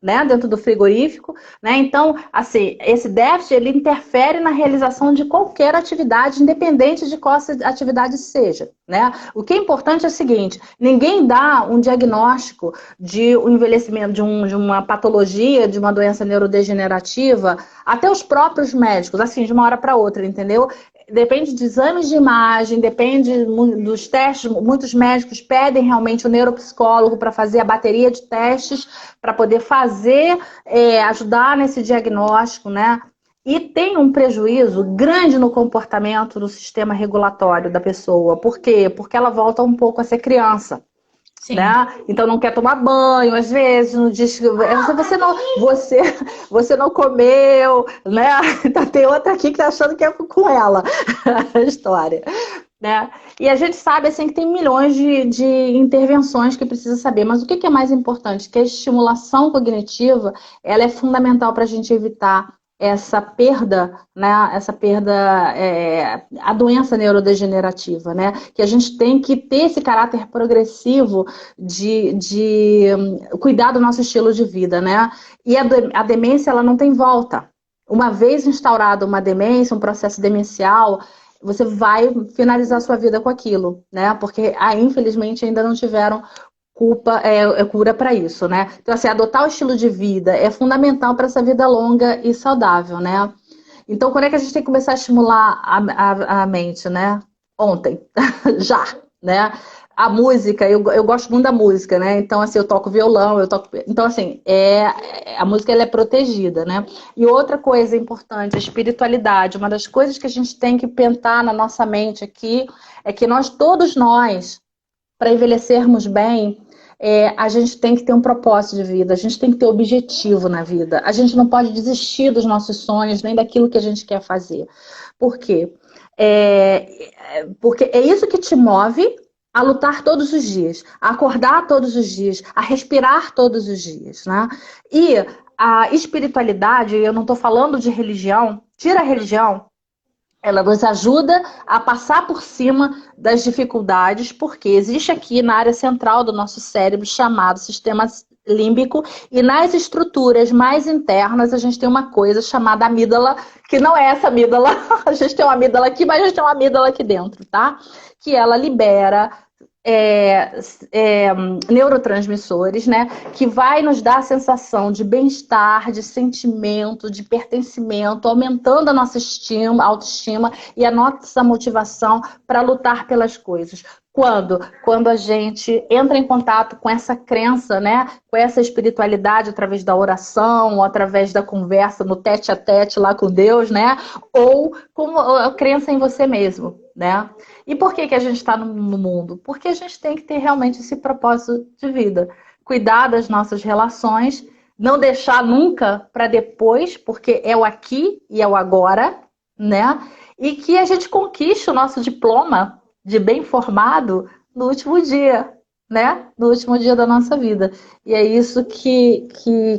né, dentro do frigorífico, né? Então, assim, esse déficit ele interfere na realização de qualquer atividade, independente de qual atividade seja, né? O que é importante é o seguinte: ninguém dá um diagnóstico de um envelhecimento, de uma patologia, de uma doença neurodegenerativa, até os próprios médicos, assim, de uma hora para outra, entendeu? Depende de exames de imagem, depende dos testes. Muitos médicos pedem realmente o neuropsicólogo para fazer a bateria de testes, para poder fazer, ajudar nesse diagnóstico, né? E tem um prejuízo grande no comportamento do sistema regulatório da pessoa. Por quê? Porque ela volta um pouco a ser criança. Sim. Né? Então não quer tomar banho, às vezes, não diz que você não comeu, né? Então tem outra aqui que tá achando que é com ela a história, né? E a gente sabe assim que tem milhões de intervenções que precisa saber, mas o que é mais importante? Que a estimulação cognitiva ela é fundamental para a gente evitar essa perda, né? Essa perda, a doença neurodegenerativa, né? Que a gente tem que ter esse caráter progressivo de cuidar do nosso estilo de vida, né? E a demência ela não tem volta. Uma vez instaurada uma demência, um processo demencial, você vai finalizar sua vida com aquilo, né? Porque, infelizmente, ainda não tiveram cura para isso, né? Então, assim, adotar o estilo de vida é fundamental para essa vida longa e saudável, né? Então, quando é que a gente tem que começar a estimular a mente, né? Ontem, já, né? a música, eu gosto muito da música, né? Então, assim, eu toco violão, eu toco. Então, assim, a música ela é protegida, né? E outra coisa importante, a espiritualidade. Uma das coisas que a gente tem que pensar na nossa mente aqui é que todos nós, para envelhecermos bem, a gente tem que ter um propósito de vida, a gente tem que ter objetivo na vida. A gente não pode desistir dos nossos sonhos, nem daquilo que a gente quer fazer. Por quê? Porque é isso que te move a lutar todos os dias, a acordar todos os dias, a respirar todos os dias, né? E a espiritualidade, eu não estou falando de religião, tira a religião, ela nos ajuda a passar por cima das dificuldades, porque existe aqui na área central do nosso cérebro, chamado sistema límbico, e nas estruturas mais internas a gente tem uma coisa chamada amígdala, que não é essa amígdala, a gente tem uma amígdala aqui, mas a gente tem uma amígdala aqui dentro, tá? Que ela libera neurotransmissores, né? Que vai nos dar a sensação de bem-estar, de sentimento, de pertencimento, aumentando a nossa autoestima e a nossa motivação para lutar pelas coisas. Quando a gente entra em contato com essa crença, né? Com essa espiritualidade através da oração, ou através da conversa no tete a tete lá com Deus, né? Ou com a crença em você mesmo, né? E por que a gente está no mundo? Porque a gente tem que ter realmente esse propósito de vida. Cuidar das nossas relações, não deixar nunca para depois, porque é o aqui e é o agora, né? E que a gente conquiste o nosso diploma de bem formado no último dia, né? No último dia da nossa vida. E é isso que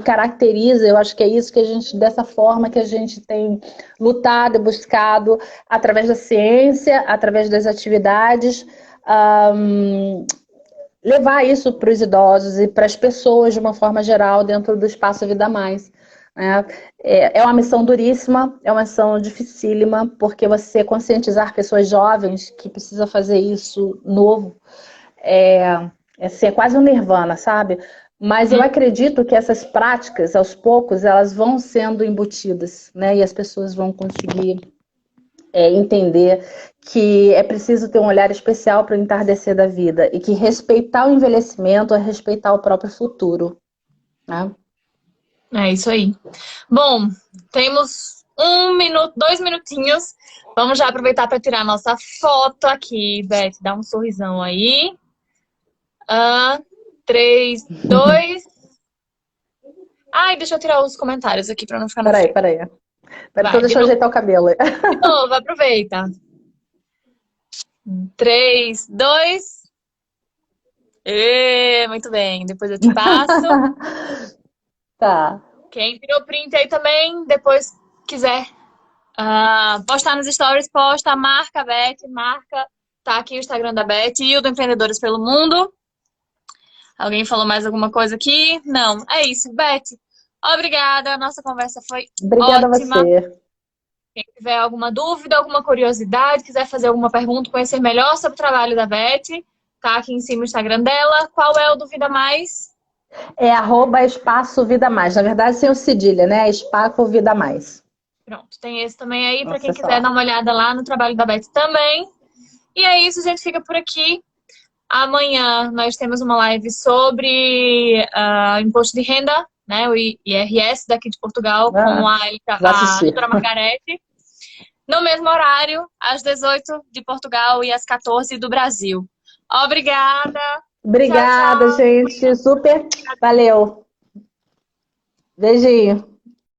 caracteriza, eu acho que é isso que a gente, dessa forma que a gente tem lutado e buscado através da ciência, através das atividades, levar isso para os idosos e para as pessoas de uma forma geral dentro do Espaço Vida Mais. É uma missão duríssima, é uma missão dificílima, porque você conscientizar pessoas jovens que precisam fazer isso novo assim, é quase um nirvana, sabe? Mas eu acredito que essas práticas, aos poucos, elas vão sendo embutidas, né? E as pessoas vão conseguir entender que é preciso ter um olhar especial para o entardecer da vida e que respeitar o envelhecimento é respeitar o próprio futuro, né? É isso aí. Bom, temos 2 minutinhos. Vamos já aproveitar para tirar nossa foto aqui. Beth, dá um sorrisão aí. 3, 2. Ai, deixa eu tirar os comentários aqui para não ficar na frente. Peraí. Deixa eu ajeitar o cabelo. De novo, aproveita. 3, 2. Muito bem. Depois eu te passo. Tá. Quem tirou print aí também, depois quiser postar nos stories, posta, marca a Beth, tá aqui o Instagram da Beth e o do Empreendedores pelo Mundo. Alguém falou mais alguma coisa aqui? Não, é isso, Beth. Obrigada, a nossa conversa foi Obrigada ótima. A você. Quem tiver alguma dúvida, alguma curiosidade, quiser fazer alguma pergunta, conhecer melhor sobre o trabalho da Beth, tá aqui em cima o Instagram dela. Qual é o do Vida Mais? É @Espaço Vida Mais. Na verdade, sem o cedilha, né? Espaço Vida Mais. Pronto, tem esse também aí para quem quiser dar uma olhada lá no trabalho da Beth também. E é isso, a gente fica por aqui. Amanhã nós temos uma live sobre imposto de renda, né? O IRS daqui de Portugal, com a doutora Margarete. No mesmo horário, às 18 de Portugal e às 14 do Brasil. Obrigada! Obrigada, tchau, tchau. gente. Super. Valeu. Beijinho.